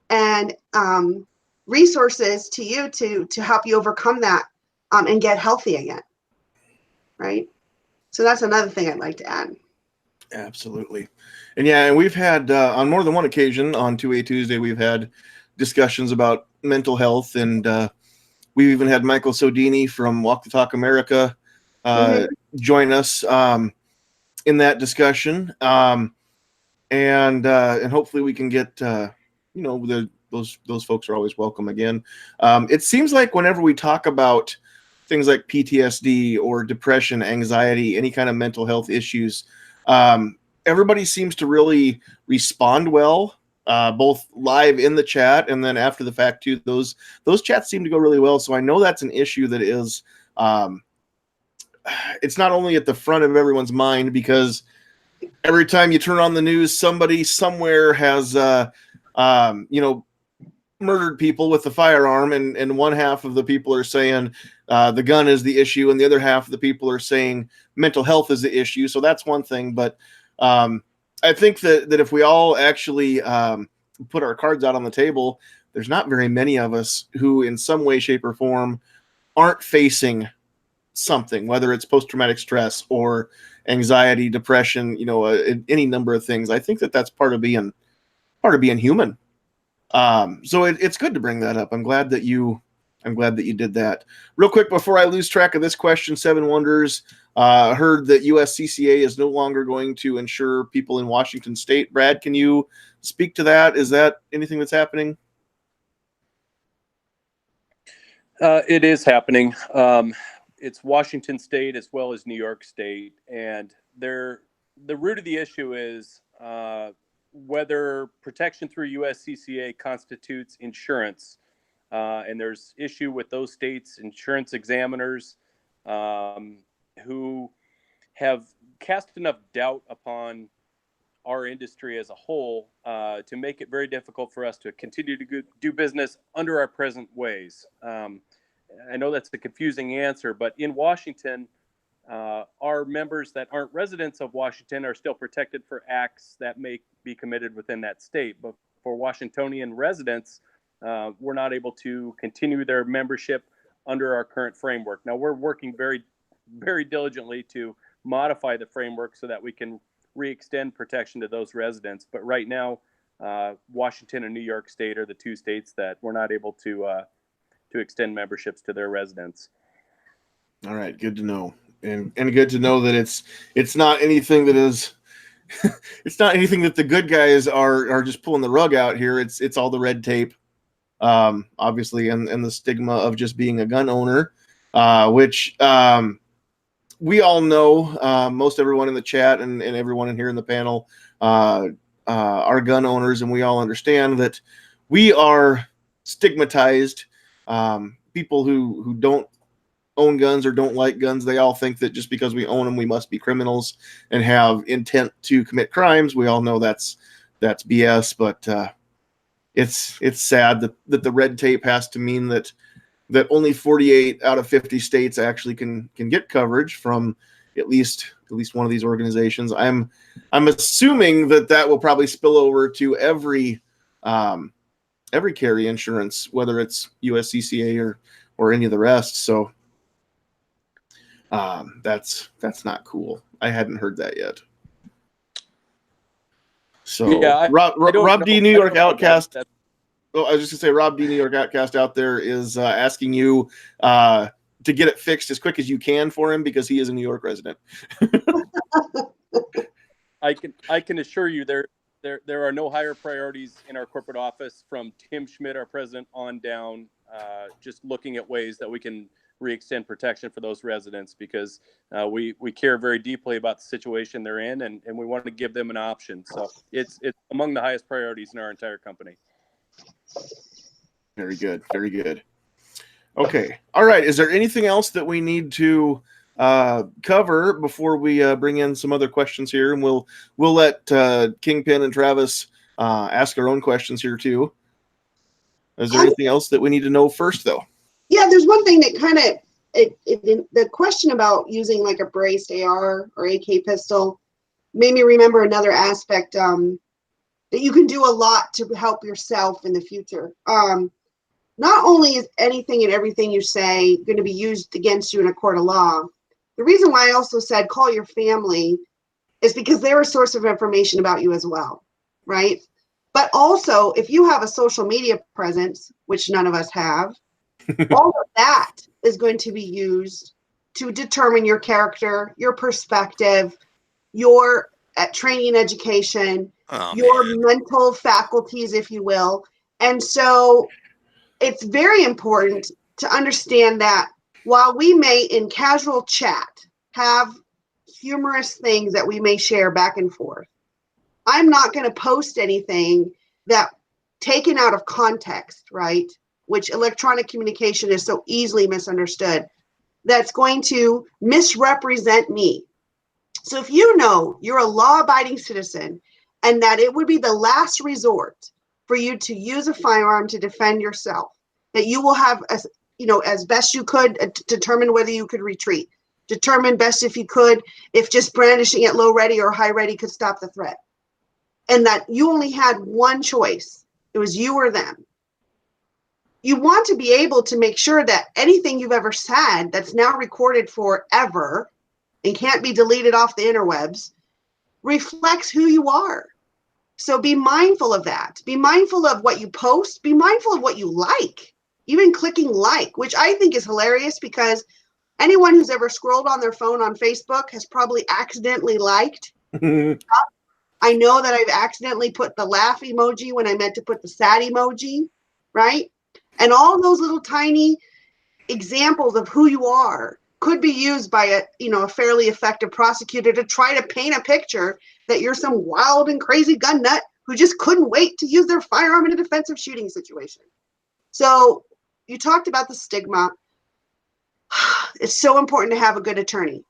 and resources to you to help you overcome that and get healthy again, right? So that's another thing I'd like to add. Absolutely. And we've had on more than one occasion on 2A Tuesday, we've had discussions about mental health, and we've even had Michael Sodini from Walk the Talk America join us in that discussion, and hopefully we can get those folks are always welcome again. It seems like whenever we talk about things like PTSD or depression, anxiety, any kind of mental health issues, everybody seems to really respond well, both live in the chat and then after the fact too. Those chats seem to go really well. So I know that's an issue that is, it's not only at the front of everyone's mind, because every time you turn on the news, somebody somewhere has, murdered people with the firearm, and one half of the people are saying the gun is the issue, and the other half of the people are saying mental health is the issue. So that's one thing. But I think that if we all actually put our cards out on the table, there's not very many of us who in some way, shape, or form aren't facing something, whether it's post-traumatic stress or anxiety, depression, any number of things. I think that that's part of being human. So it's good to bring that up. I'm glad that you did that. Real quick before I lose track of this question, Seven Wonders heard that USCCA is no longer going to insure people in Washington State. Brad, can you speak to that? Is that anything that's happening? It is happening. It's Washington State as well as New York State, and the root of the issue is whether protection through USCCA constitutes insurance. And there's issue with those states' insurance examiners who have cast enough doubt upon our industry as a whole to make it very difficult for us to continue to do business under our present ways. I know that's a confusing answer, but in Washington, our members that aren't residents of Washington are still protected for acts that may be committed within that state. But for Washingtonian residents, we're not able to continue their membership under our current framework. Now, we're working very, very diligently to modify the framework so that we can re-extend protection to those residents. But right now, Washington and New York State are the two states that we're not able to extend memberships to their residents. All right, good to know, and good to know that it's not anything that is it's not anything that the good guys are just pulling the rug out here. It's all the red tape, obviously, and the stigma of just being a gun owner, which we all know. Most everyone in the chat and everyone in here in the panel are gun owners, and we all understand that we are stigmatized. People who don't own guns or don't like guns, they all think that just because we own them, we must be criminals and have intent to commit crimes. We all know that's BS, but it's sad that the red tape has to mean that only 48 out of 50 states actually can get coverage from at least one of these organizations. I'm assuming that will probably spill over to every carry insurance, whether it's USCCA or any of the rest. So that's not cool. I hadn't heard that yet. So yeah, Rob D. New York Outcast. Oh, I was just gonna say, Rob D. New York Outcast out there is asking you to get it fixed as quick as you can for him because he is a New York resident. I can assure you there are no higher priorities in our corporate office from Tim Schmidt, our president, on down, just looking at ways that we can re-extend protection for those residents because we care very deeply about the situation they're in and we want to give them an option. So it's among the highest priorities in our entire company. Very good. Very good. Okay. All right. Is there anything else that we need to cover before we bring in some other questions here? And we'll let Kingpin and Travis ask our own questions here too. Is there anything else that we need to know first, though? Yeah, there's one thing that kind of the question about using like a braced AR or AK pistol made me remember another aspect that you can do a lot to help yourself in the future. Not only is anything and everything you say going to be used against you in a court of law, the reason why I also said call your family is because they're a source of information about you as well, right? But also, if you have a social media presence, which none of us have, all of that is going to be used to determine your character, your perspective, your training and education, your mental faculties, if you will. And so it's very important to understand that while we may in casual chat have humorous things that we may share back and forth. I'm not going to post anything that taken out of context, right? Which electronic communication is so easily misunderstood. That's going to misrepresent me. So if you know you're a law-abiding citizen and that it would be the last resort for you to use a firearm to defend yourself, that you will have, as best you could, determine whether you could retreat, determine best if you could, if just brandishing at low ready or high ready could stop the threat, and that you only had one choice. It was you or them. You want to be able to make sure that anything you've ever said that's now recorded forever and can't be deleted off the interwebs reflects who you are. So be mindful of that. Be mindful of what you post. Be mindful of what you like. Even clicking like, which I think is hilarious because anyone who's ever scrolled on their phone on Facebook has probably accidentally liked. I know that I've accidentally put the laugh emoji when I meant to put the sad emoji, right? And all those little tiny examples of who you are could be used by a fairly effective prosecutor to try to paint a picture that you're some wild and crazy gun nut who just couldn't wait to use their firearm in a defensive shooting situation. So you talked about the stigma. It's so important to have a good attorney.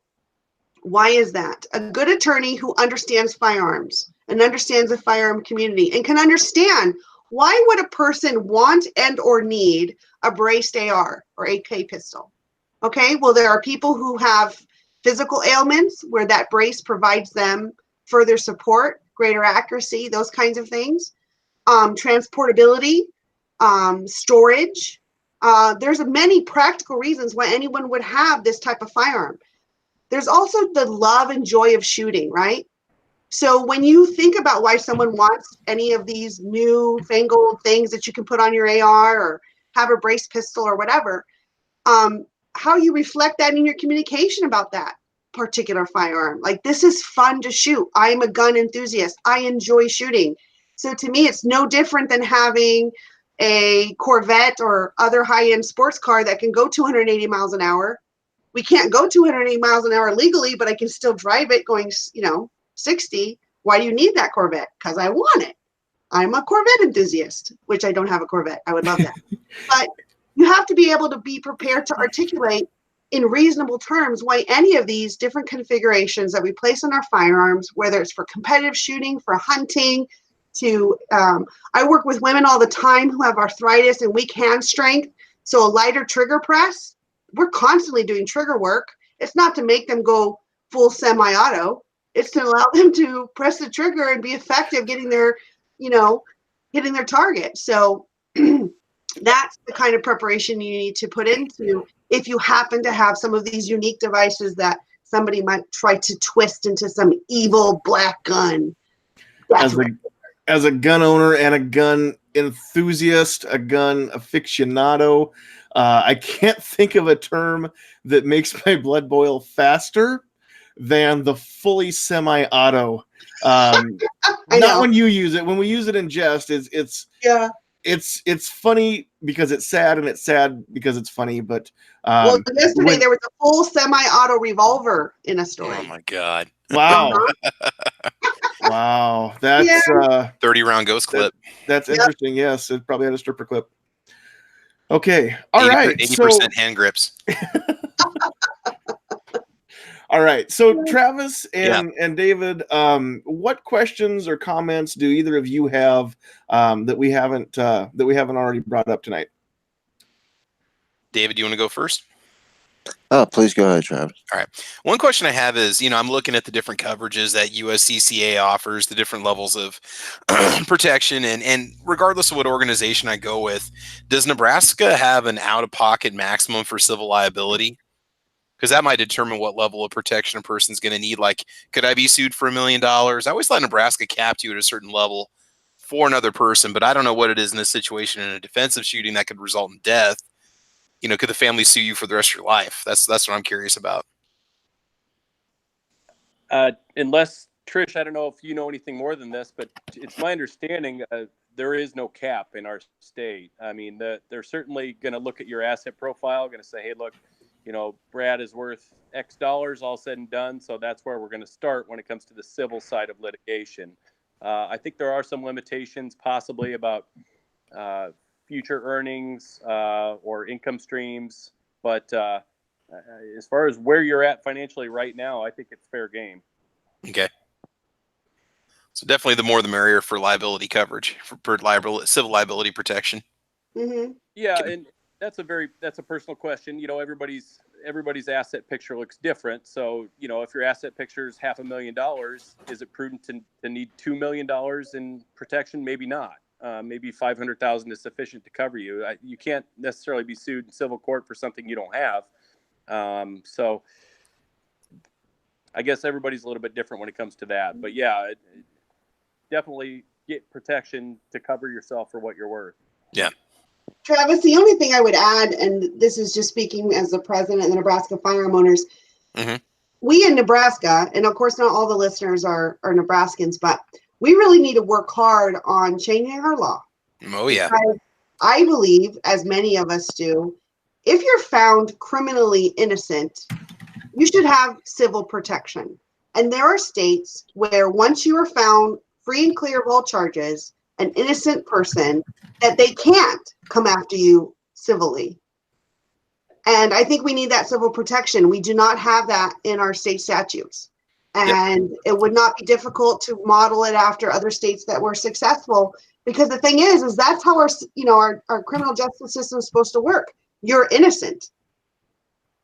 Why is that? A good attorney who understands firearms and understands the firearm community and can understand why would a person want and or need a braced AR or AK pistol? Okay, well, there are people who have physical ailments where that brace provides them further support, greater accuracy, those kinds of things. Transportability, storage. There's many practical reasons why anyone would have this type of firearm. There's also the love and joy of shooting, right? So when you think about why someone wants any of these new fangled things that you can put on your AR or have a brace pistol or whatever, how you reflect that in your communication about that particular firearm. Like, this is fun to shoot. I am a gun enthusiast. I enjoy shooting. So to me, it's no different than having a Corvette or other high-end sports car that can go 280 miles an hour. We can't go 280 miles an hour legally, but I can still drive it going, 60. Why do you need that Corvette? Because I want it. I'm a Corvette enthusiast, which I don't have a Corvette. I would love that. But you have to be able to be prepared to articulate in reasonable terms why any of these different configurations that we place on our firearms, whether it's for competitive shooting, for hunting, I work with women all the time who have arthritis and weak hand strength. So a lighter trigger press, we're constantly doing trigger work. It's not to make them go full semi-auto. It's to allow them to press the trigger and be effective getting their, hitting their target. So that's the kind of preparation you need to put into if you happen to have some of these unique devices that somebody might try to twist into some evil black gun. As a gun owner and a gun enthusiast, a gun aficionado, I can't think of a term that makes my blood boil faster than the fully semi-auto. Not when you use it. When we use it in jest, it's funny because it's sad, and it's sad because it's funny. But yesterday there was a full semi-auto revolver in a story. Oh my God! Wow. Wow, that's 30-round ghost clip. That's interesting. Yes, it probably had a stripper clip. Okay, all right. 80% hand grips. All right. So Travis and David, what questions or comments do either of you have that we haven't already brought up tonight? David, do you want to go first? Oh, please go ahead, Travis. All right. One question I have is, I'm looking at the different coverages that USCCA offers, the different levels of protection, and regardless of what organization I go with, does Nebraska have an out-of-pocket maximum for civil liability? Because that might determine what level of protection a person's going to need. Like, could I be sued for $1 million? I always thought Nebraska capped you at a certain level for another person, but I don't know what it is in this situation in a defensive shooting that could result in death. Could the family sue you for the rest of your life? That's what I'm curious about. Unless, Trish, I don't know if you know anything more than this, but it's my understanding there is no cap in our state. I mean, they're certainly going to look at your asset profile, going to say, hey, look, Brad is worth X dollars, all said and done. So that's where we're going to start when it comes to the civil side of litigation. I think there are some limitations possibly about future earnings or income streams, but as far as where you're at financially right now, I think it's fair game. Okay. So definitely the more the merrier for liability coverage, for civil liability protection. Mm-hmm. Yeah, and that's a personal question. Everybody's asset picture looks different. So, if your asset picture is $500,000, is it prudent to need $2 million in protection? Maybe not. Maybe $500,000 is sufficient to cover you. You can't necessarily be sued in civil court for something you don't have. So I guess everybody's a little bit different when it comes to that. But yeah, definitely get protection to cover yourself for what you're worth. Yeah. Travis, the only thing I would add, and this is just speaking as the president of the Nebraska Firearm Owners, we in Nebraska, and of course not all the listeners are Nebraskans, but we really need to work hard on changing our law. Oh, yeah. I believe, as many of us do, if you're found criminally innocent, you should have civil protection. And there are states where once you are found free and clear of all charges, an innocent person, that they can't come after you civilly. And I think we need that civil protection. We do not have that in our state statutes. And It would not be difficult to model it after other states that were successful, because the thing is that's how our criminal justice system is supposed to work. You're innocent,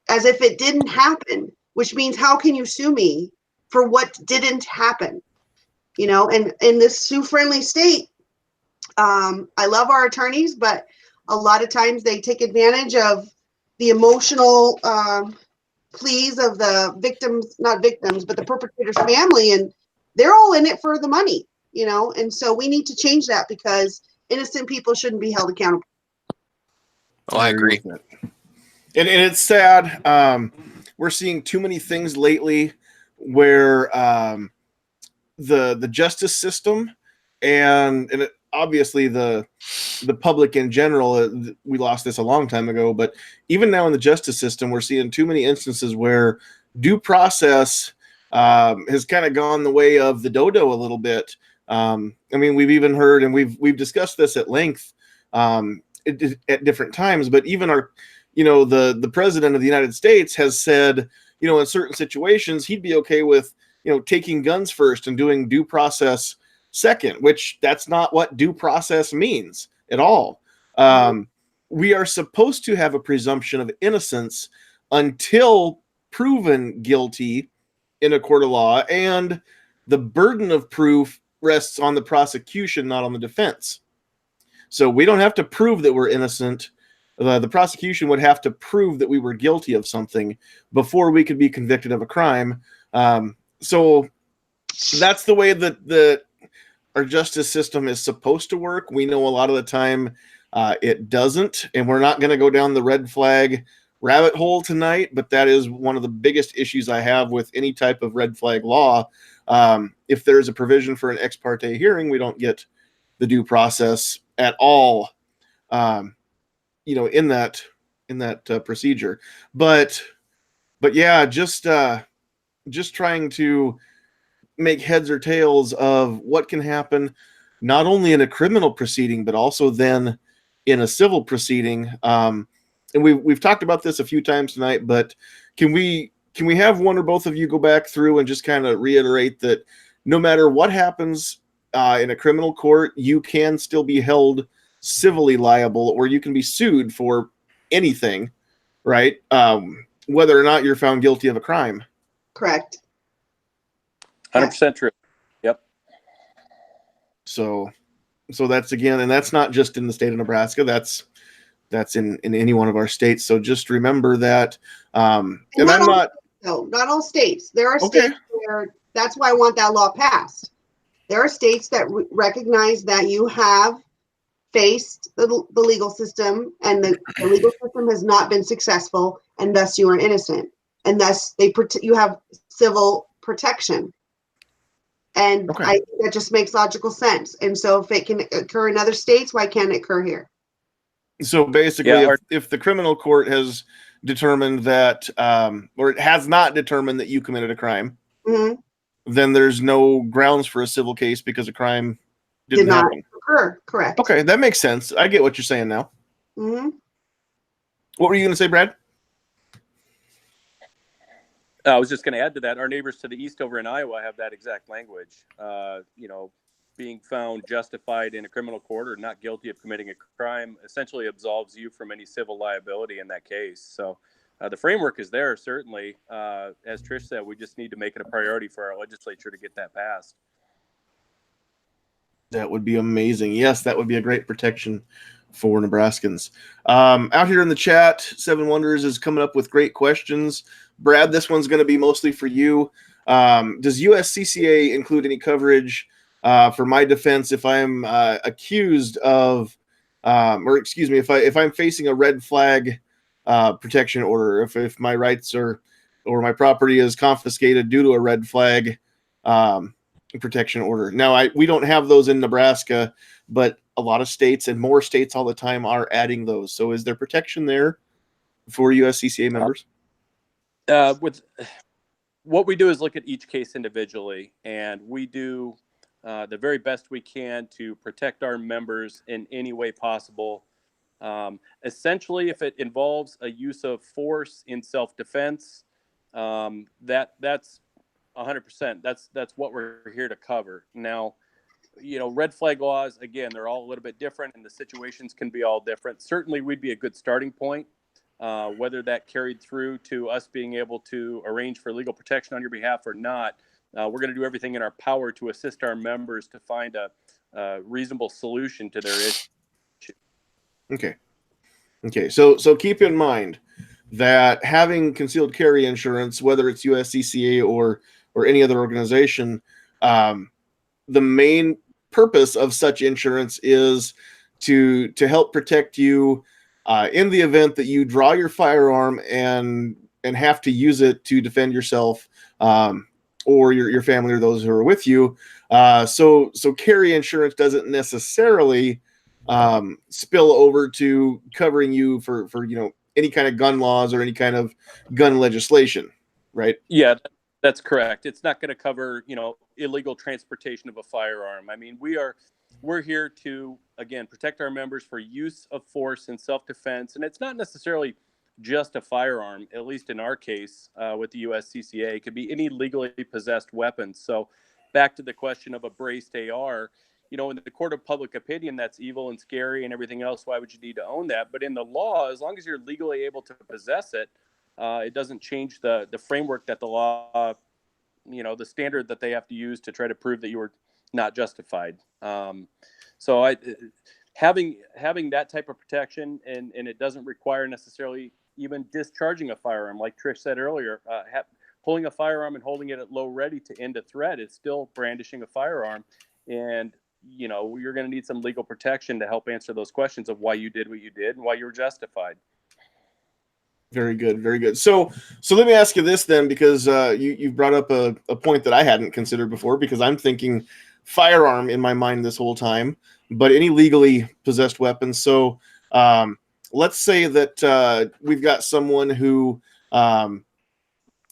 as if it didn't happen, which means how can you sue me for what didn't happen? And in this sue-friendly state, I love our attorneys, but a lot of times they take advantage of the emotional pleas of the victims, not victims, but the perpetrator's family, and they're all in it for the money, and so we need to change that, because innocent people shouldn't be held accountable. Well, I agree. And it's sad. We're seeing too many things lately where the justice system and obviously the public in general, we lost this a long time ago, but even now in the justice system, we're seeing too many instances where due process has kind of gone the way of the dodo a little bit. We've even heard, and we've discussed this at length at different times, but even the president of the United States has said, in certain situations, he'd be okay with, taking guns first and doing due process second, which that's not what due process means at all. We are supposed to have a presumption of innocence until proven guilty in a court of law, and the burden of proof rests on the prosecution, not on the defense. So we don't have to prove that we're innocent. The prosecution would have to prove that we were guilty of something before we could be convicted of a crime. So that's the way that our justice system is supposed to work. We know a lot of the time it doesn't, and we're not going to go down the red flag rabbit hole tonight, but that is one of the biggest issues I have with any type of red flag law. If there's a provision for an ex parte hearing, we don't get the due process at all, in that procedure. But yeah, just trying to make heads or tails of what can happen, not only in a criminal proceeding, but also then in a civil proceeding. And we've talked about this a few times tonight, but can we have one or both of you go back through and just kind of reiterate that no matter what happens in a criminal court, you can still be held civilly liable, or you can be sued for anything, right? Whether or not you're found guilty of a crime. Correct. 100% true. Yep. So that's, again, and that's not just in the state of Nebraska. That's in any one of our states. So just remember that. And not all states. There are states where that's why I want that law passed. There are states that recognize that you have faced the legal system, and the legal system has not been successful, and thus you are innocent, and thus you have civil protection. And I think that just makes logical sense. And so if it can occur in other states, why can't it occur here? So basically, if the criminal court has determined that, or it has not determined that you committed a crime, Mhm. then there's no grounds for a civil case because a crime didn't Did not happen. occur. Correct. Okay, that makes sense. I get what you're saying now. Hmm. What were you going to say, Brad? I was just going to add to that. Our neighbors to the east over in Iowa have that exact language. Being found justified in a criminal court or not guilty of committing a crime essentially absolves you from any civil liability in that case. So the framework is there, certainly. As Trish said, we just need to make it a priority for our legislature to get that passed. That would be amazing. Yes, that would be a great protection for Nebraskans. Out here in the chat, Seven Wonders is coming up with great questions. Brad, this one's going to be mostly for you. Does USCCA include any coverage for my defense if I'm accused of, if I'm facing a red flag protection order, if my rights or my property is confiscated due to a red flag protection order? Now, we don't have those in Nebraska, but a lot of states and more states all the time are adding those. So is there protection there for USCCA members? With what we do is look at each case individually, and we do the very best we can to protect our members in any way possible. Essentially, if it involves a use of force in self-defense, that's 100%. That's what we're here to cover. Now, red flag laws, again, they're all a little bit different, and the situations can be all different. Certainly, we'd be a good starting point. Whether that carried through to us being able to arrange for legal protection on your behalf or not, we're going to do everything in our power to assist our members to find a reasonable solution to their issue. Okay. So keep in mind that having concealed carry insurance, whether it's USCCA or any other organization, the main purpose of such insurance is to help protect you in the event that you draw your firearm and have to use it to defend yourself or your family or those who are with you. So carry insurance doesn't necessarily spill over to covering you for any kind of gun laws or any kind of gun legislation, right? Yeah, that's correct. It's not going to cover, illegal transportation of a firearm. I mean, we're here to, again, protect our members for use of force in self-defense. And it's not necessarily just a firearm, at least in our case with the USCCA. It could be any legally possessed weapon. So back to the question of a braced AR, in the court of public opinion, that's evil and scary and everything else. Why would you need to own that? But in the law, as long as you're legally able to possess it, it doesn't change the framework that the law, the standard that they have to use to try to prove that you were not justified. So having that type of protection, and it doesn't require necessarily even discharging a firearm, like Trish said earlier. Pulling a firearm and holding it at low ready to end a threat is still brandishing a firearm, and you're going to need some legal protection to help answer those questions of why you did what you did and why you were justified. Very good, very good. So let me ask you this then, because you brought up a point that I hadn't considered before, because I'm thinking firearm in my mind this whole time, but any legally possessed weapons. So let's say that we've got someone who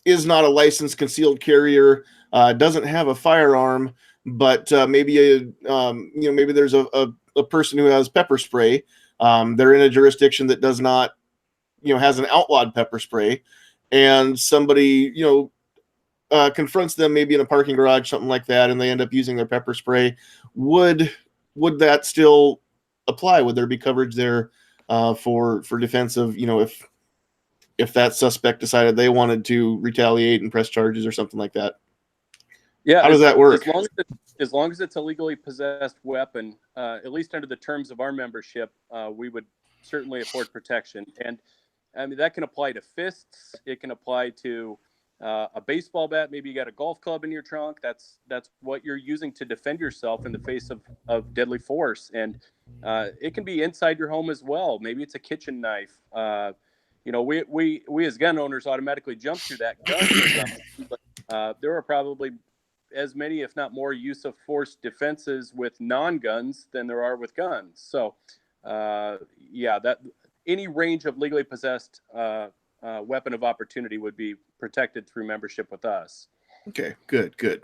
is not a licensed concealed carrier, doesn't have a firearm, but maybe maybe there's a person who has pepper spray. They're in a jurisdiction that does not has an outlawed pepper spray, and somebody confronts them maybe in a parking garage, something like that, and they end up using their pepper spray. Would that still apply? Would there be coverage there for defense of if that suspect decided they wanted to retaliate and press charges or something like that? Yeah, how does that work? As long as it's a legally possessed weapon, at least under the terms of our membership, we would certainly afford protection. And I mean, that can apply to fists. It can apply to a baseball bat. Maybe you got a golf club in your trunk. That's what you're using to defend yourself in the face of deadly force. And it can be inside your home as well. Maybe it's a kitchen knife. We as gun owners automatically jump to that gun. But there are probably as many, if not more, use of force defenses with non-guns than there are with guns. So, that any range of legally possessed weapon of opportunity would be protected through membership with us. Okay, good.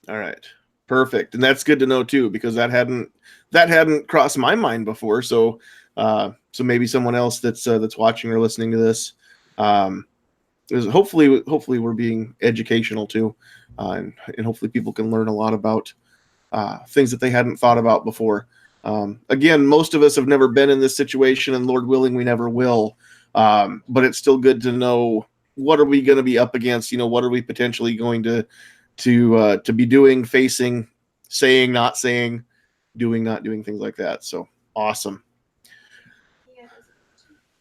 All right, perfect, and that's good to know too, because that hadn't crossed my mind before. So, so maybe someone else that's watching or listening to this, hopefully we're being educational too, and hopefully people can learn a lot about things that they hadn't thought about before. Again, most of us have never been in this situation, and Lord willing, we never will. But it's still good to know, what are we going to be up against? What are we potentially going to be doing, facing, saying, not saying, doing, not doing, things like that. So awesome.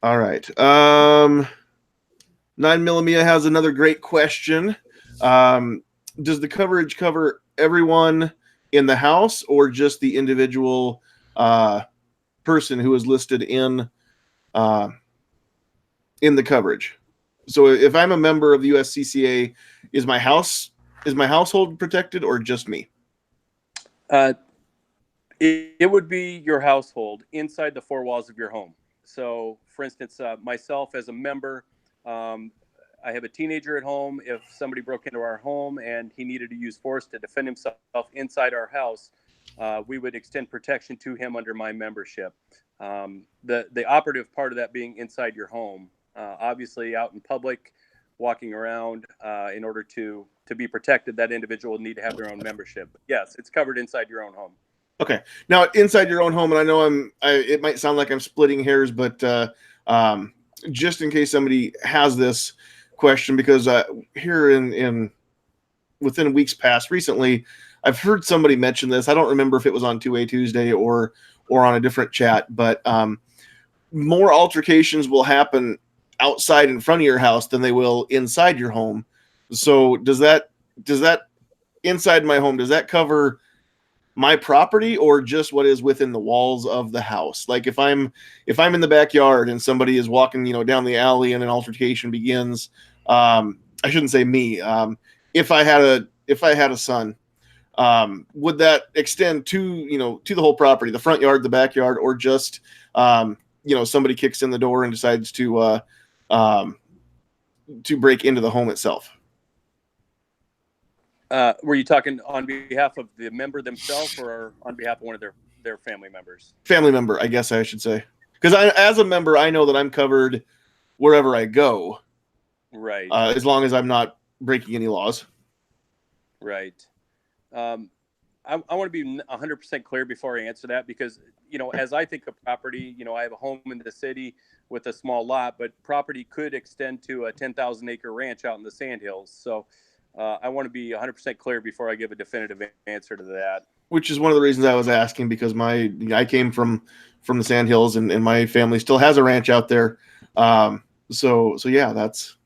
All right. 9mm has another great question. Does the coverage cover everyone in the house, or just the individual person who is listed in the coverage? So if I'm a member of the USCCA, is my household protected, or just me? It would be your household inside the four walls of your home. So, for instance, myself as a member, I have a teenager at home. If somebody broke into our home and he needed to use force to defend himself inside our house, we would extend protection to him under my membership. The operative part of that being inside your home, obviously out in public, walking around, in order to be protected, that individual would need to have their own membership. But yes, it's covered inside your own home. Okay. Now, inside your own home, and I know it might sound like I'm splitting hairs, but just in case somebody has this question, because here in within weeks past recently, I've heard somebody mention this. I don't remember if it was on 2A Tuesday or on a different chat, but more altercations will happen outside in front of your house than they will inside your home. So does that inside my home, does that cover my property, or just what is within the walls of the house? Like if I'm in the backyard and somebody is walking, down the alley and an altercation begins, I shouldn't say me. If I had a son, would that extend to the whole property, the front yard, the backyard, or just somebody kicks in the door and decides to break into the home itself? Were you talking on behalf of the member themselves, or on behalf of one of their family members? Family member, I guess I should say. Because as a member, I know that I'm covered wherever I go. Right. As long as I'm not breaking any laws. Right. I want to be 100% clear before I answer that, because, as I think of property, I have a home in the city with a small lot, but property could extend to a 10,000 acre ranch out in the Sandhills. So I want to be 100% clear before I give a definitive answer to that. Which is one of the reasons I was asking, because I came from the Sandhills, and my family still has a ranch out there. So yeah, that's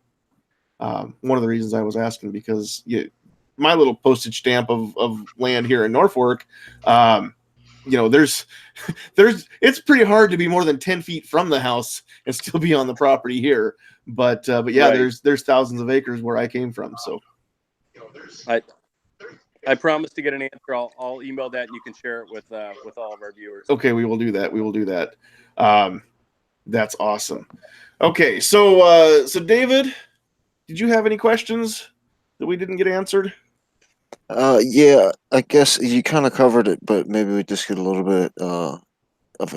one of the reasons I was asking, because my little postage stamp of land here in Norfolk, there's it's pretty hard to be more than 10 feet from the house and still be on the property here. But yeah, right. There's thousands of acres where I came from. So I promise to get an answer. I'll email that, and you can share it with all of our viewers. Okay, we will do that. That's awesome. Okay, so David, did you have any questions that we didn't get answered? Yeah, I guess you kind of covered it, but maybe we just get a little bit of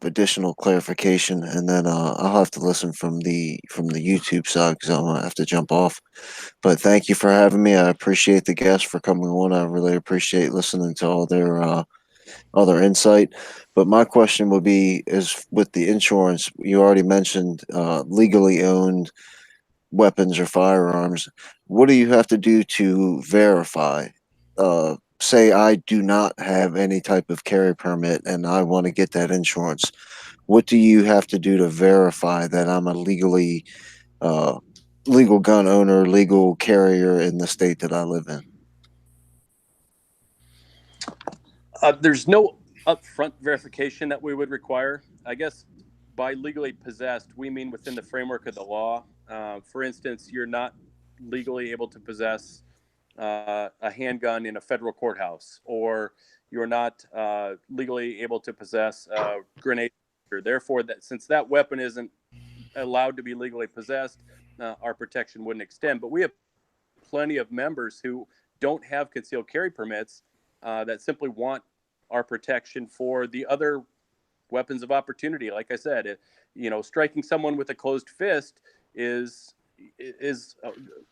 additional clarification, and then I'll have to listen from the YouTube side, because I'm gonna have to jump off. But thank you for having me. I appreciate the guests for coming on. I really appreciate listening to all their insight. But my question would be, is with the insurance, you already mentioned legally owned weapons or firearms. What do you have to do to verify? Say I do not have any type of carry permit and I want to get that insurance. What do you have to do to verify that I'm a legal gun owner, legal carrier in the state that I live in? There's no upfront verification that we would require. I guess by legally possessed, we mean within the framework of the law. For instance, you're not legally able to possess a handgun in a federal courthouse, or you're not legally able to possess a grenade. Therefore, since that weapon isn't allowed to be legally possessed, our protection wouldn't extend. But we have plenty of members who don't have concealed carry permits that simply want our protection for the other weapons of opportunity. Like I said, striking someone with a closed fist is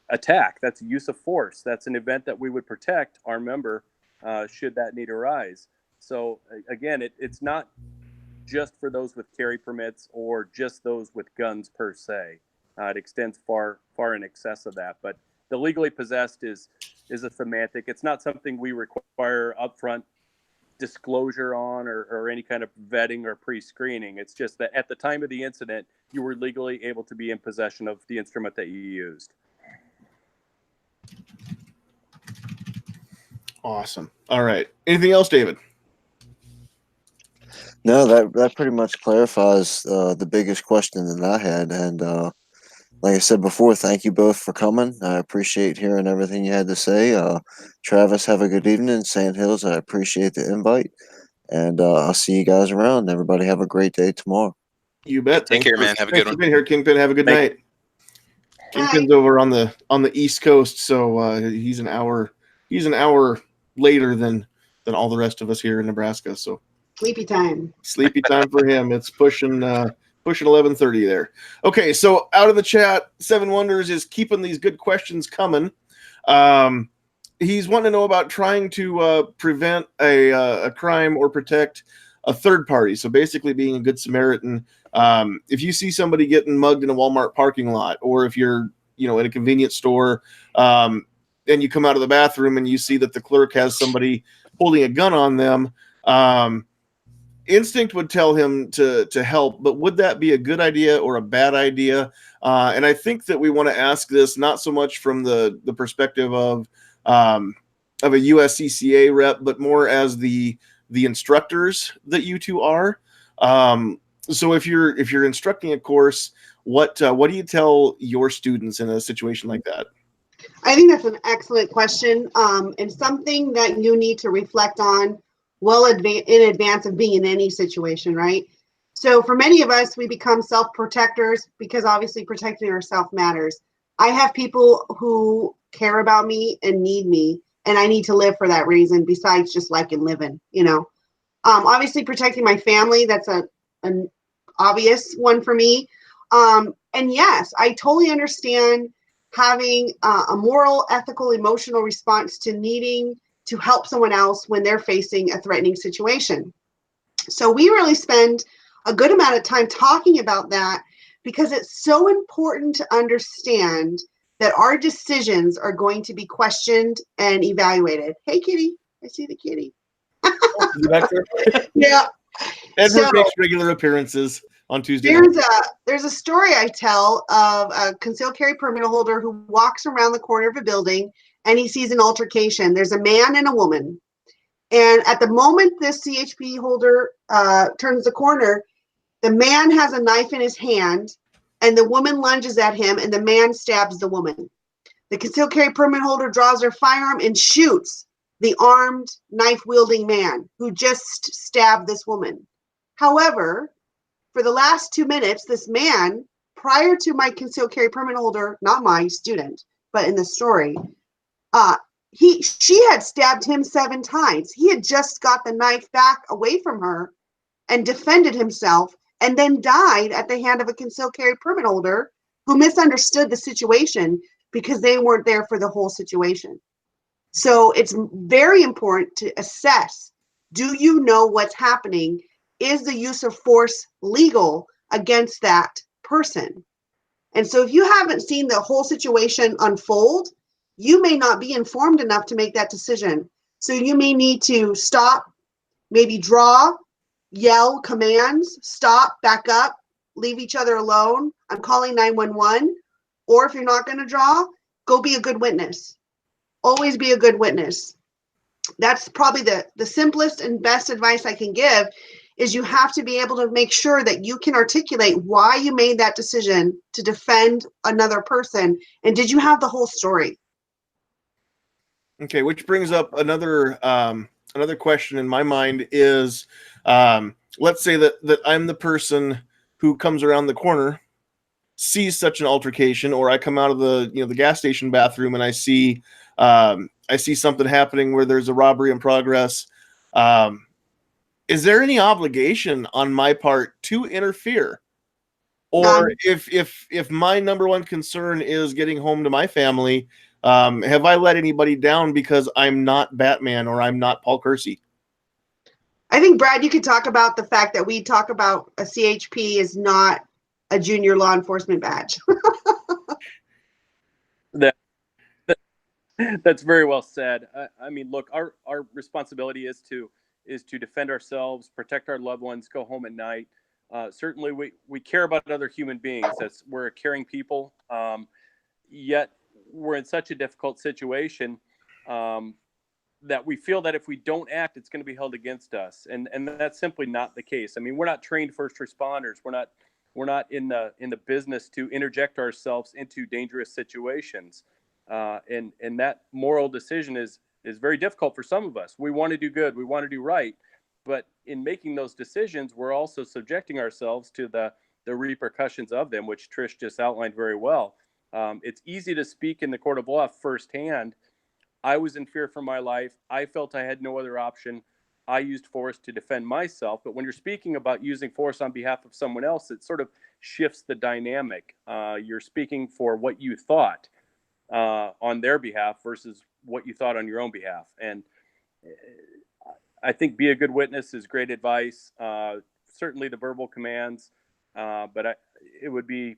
attack. That's use of force. That's an event that we would protect our member should that need arise. So again, it's not just for those with carry permits or just those with guns per se. It extends far in excess of that. But the legally possessed is a semantic. It's not something we require upfront disclosure on or any kind of vetting or pre-screening. It's just that at the time of the incident, you were legally able to be in possession of the instrument that you used. Awesome. All right. Anything else, David? No, that pretty much clarifies the biggest question that I had. And like I said before, thank you both for coming. I appreciate hearing everything you had to say. Travis, have a good evening. Sandhills, I appreciate the invite. And I'll see you guys around. Everybody have a great day tomorrow. You bet. Take care, man. Have a good one. Thanks for being here, Kingpin. Have a good night. Kingpin's over on the East Coast, so he's an hour later than all the rest of us here in Nebraska. So Sleepy time for him. It's pushing 11:30 there. Okay, so out of the chat, Seven Wonders is keeping these good questions coming. He's wanting to know about trying to prevent a crime or protect a third party. So basically being a good Samaritan. If you see somebody getting mugged in a Walmart parking lot, or if you're, in a convenience store, and you come out of the bathroom and you see that the clerk has somebody holding a gun on them, instinct would tell him to help, but would that be a good idea or a bad idea? And I think that we want to ask this not so much from the perspective of a USCCA rep, but more as the instructors that you two are. So if you're instructing a course, what do you tell your students in a situation like that? I think that's an excellent question, and something that you need to reflect on in advance of being in any situation, right? So for many of us, we become self-protectors because obviously protecting ourselves matters. I have people who care about me and need me, and I need to live for that reason besides just liking living, Obviously protecting my family, that's an obvious one for me. And yes, I totally understand having a moral, ethical, emotional response to needing to help someone else when they're facing a threatening situation. So we really spend a good amount of time talking about that because it's so important to understand that our decisions are going to be questioned and evaluated. Hey, kitty. I see the kitty. Yeah. Edward makes regular appearances on Tuesday. There's a story I tell of a concealed carry permit holder who walks around the corner of a building and he sees an altercation. There's a man and a woman. And at the moment this CHP holder turns the corner, the man has a knife in his hand and the woman lunges at him and the man stabs the woman. The concealed carry permit holder draws their firearm and shoots the armed knife-wielding man who just stabbed this woman. However, for the last 2 minutes, this man, prior to my concealed carry permit holder, not my student, but in the story, she had stabbed him 7 times. He had just got the knife back away from her and defended himself and then died at the hand of a concealed carry permit holder who misunderstood the situation because they weren't there for the whole situation. So it's very important to assess, do you know what's happening? Is the use of force legal against that person? And so if you haven't seen the whole situation unfold, you may not be informed enough to make that decision. So you may need to stop, maybe draw, yell commands, stop, back up, leave each other alone. I'm calling 911. Or if you're not going to draw, go be a good witness. Always be a good witness. That's probably the simplest and best advice I can give, is you have to be able to make sure that you can articulate why you made that decision to defend another person. And did you have the whole story? Okay, which brings up another question in my mind is, let's say that I'm the person who comes around the corner see such an altercation, or I come out of the the gas station bathroom and I see something happening where there's a robbery in progress, is there any obligation on my part to interfere? Or if my number one concern is getting home to my family, have I let anybody down because I'm not Batman or I'm not Paul Kersey? I think, Brad, you could talk about the fact that we talk about a CHP is not a junior law enforcement badge. That's very well said. I mean, look, our responsibility is to defend ourselves, protect our loved ones, go home at night. Certainly, we care about other human beings. We're a caring people. Yet we're in such a difficult situation that we feel that if we don't act, it's going to be held against us, and that's simply not the case. I mean, we're not trained first responders. We're not in the business to interject ourselves into dangerous situations. And that moral decision is very difficult for some of us. We want to do good, we want to do right, but in making those decisions, we're also subjecting ourselves to the repercussions of them, which Trish just outlined very well. It's easy to speak in the court of law firsthand. I was in fear for my life. I felt I had no other option. I used force to defend myself. But when you're speaking about using force on behalf of someone else, it sort of shifts the dynamic. You're speaking for what you thought on their behalf versus what you thought on your own behalf. And I think be a good witness is great advice. Certainly the verbal commands, but it would be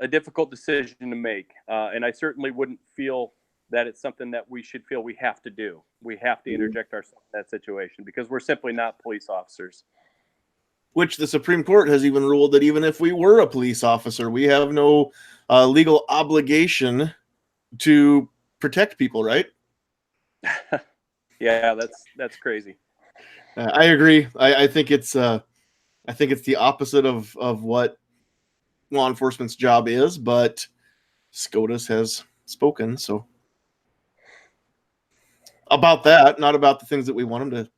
a difficult decision to make. And I certainly wouldn't feel that it's something that we should feel we have to do. We have to interject ourselves in that situation because we're simply not police officers. Which the Supreme Court has even ruled that even if we were a police officer, we have no legal obligation to protect people, right? Yeah, that's crazy. I agree. I think it's the opposite of what law enforcement's job is, but SCOTUS has spoken, so about that, not about the things that we want them to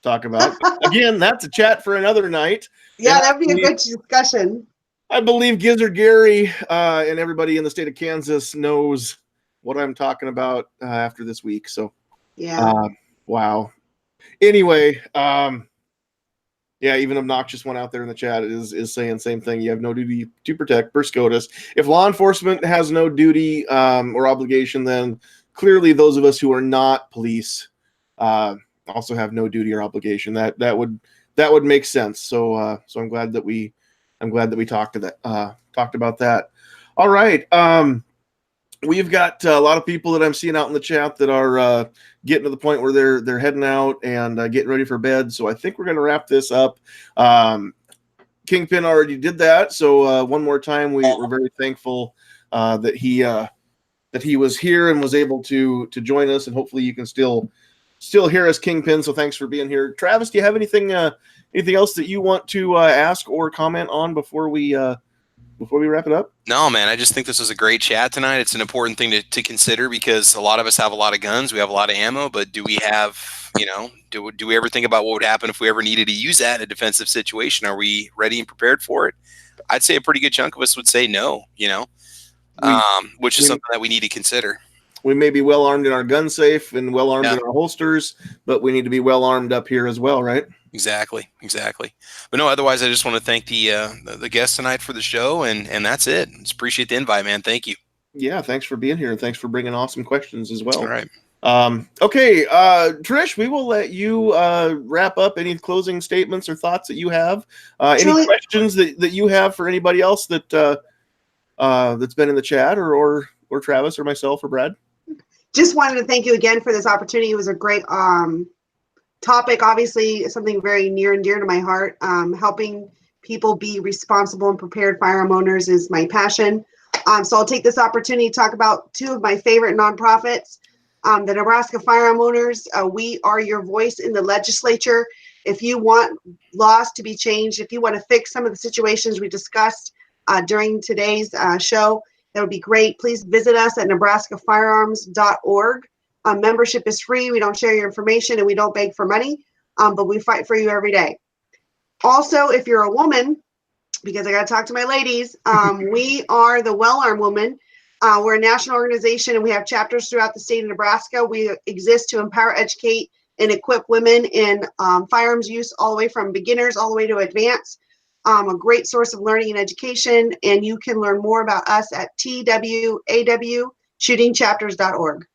talk about. Again, that's a chat for another night. Yeah, that'd be a good discussion. I believe Gizzard Gary and everybody in the state of Kansas knows what I'm talking about after this week. So, yeah. Wow. Anyway, yeah, even Obnoxious one out there in the chat is saying the same thing. You have no duty to protect per SCOTUS. If law enforcement has no duty or obligation, then clearly those of us who are not police also have no duty or obligation. That would make sense. So I'm glad that we talked about that. All right. We've got a lot of people that I'm seeing out in the chat that are getting to the point where they're heading out and getting ready for bed. So I think we're going to wrap this up. Kingpin already did that. So one more time, we're very thankful that he was here and was able to join us. And hopefully you can still hear us, Kingpin. So thanks for being here. Travis, do you have anything else that you want to ask or comment on before we wrap it up? No, man, I just think this was a great chat tonight. It's an important thing to consider because a lot of us have a lot of guns. We have a lot of ammo, but do we have, do we ever think about what would happen if we ever needed to use that in a defensive situation? Are we ready and prepared for it? I'd say a pretty good chunk of us would say no, which is something that we need to consider. We may be well armed in our gun safe and well armed in our holsters, but we need to be well armed up here as well, right? Exactly. But no, otherwise, I just want to thank the guests tonight for the show, and that's it. Just appreciate the invite, man. Thank you. Yeah, thanks for being here, and thanks for bringing awesome questions as well. All right. Okay, Trish, we will let you wrap up any closing statements or thoughts that you have. Any questions that you have for anybody else that's been in the chat, or Travis, or myself, or Brad? Just wanted to thank you again for this opportunity. It was a great topic, obviously something very near and dear to my heart. Helping people be responsible and prepared firearm owners is my passion. So I'll take this opportunity to talk about two of my favorite nonprofits, the Nebraska Firearm Owners. We are your voice in the legislature. If you want laws to be changed, if you want to fix some of the situations we discussed during today's show, that would be great. Please visit us at nebraskafirearms.org. Membership is free. We don't share your information and we don't beg for money, but we fight for you every day. Also, if you're a woman because I got to talk to my ladies. We are the Well Armed Woman. We're a national organization, and we have chapters throughout the state of Nebraska. We exist to empower, educate, and equip women in firearms use, all the way from beginners all the way to advanced. A great source of learning and education, and you can learn more about us at twawshootingchapters.org.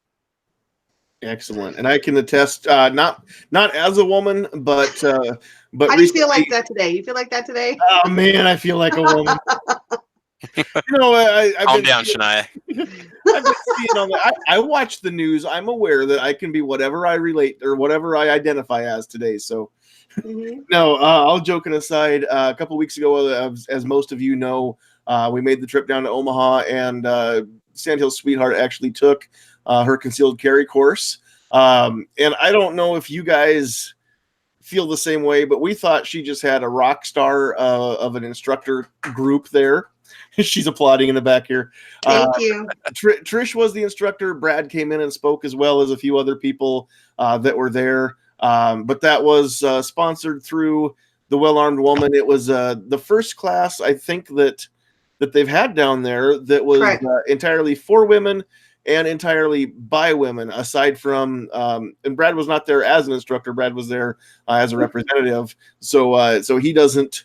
Excellent, and I can attest, not as a woman, but How do you feel like that today? You feel like that today? Oh man, I feel like a woman. I've Calm been down, seeing, Shania. I've been seeing on I watch the news. I'm aware that I can be whatever I relate or whatever I identify as today. So, no, all joking aside, a couple weeks ago, as most of you know, we made the trip down to Omaha, and Sandhills Sweetheart actually took her concealed carry course. And I don't know if you guys feel the same way, but we thought she just had a rock star of an instructor group there. She's applauding in the back here. Thank you. Trish was the instructor. Brad came in and spoke, as well as a few other people that were there. But that was sponsored through the Well Armed Woman. It was the first class, I think, that they've had down there that was entirely for women and entirely by women, aside from and Brad was not there as an instructor. Brad was there as a representative. So he doesn't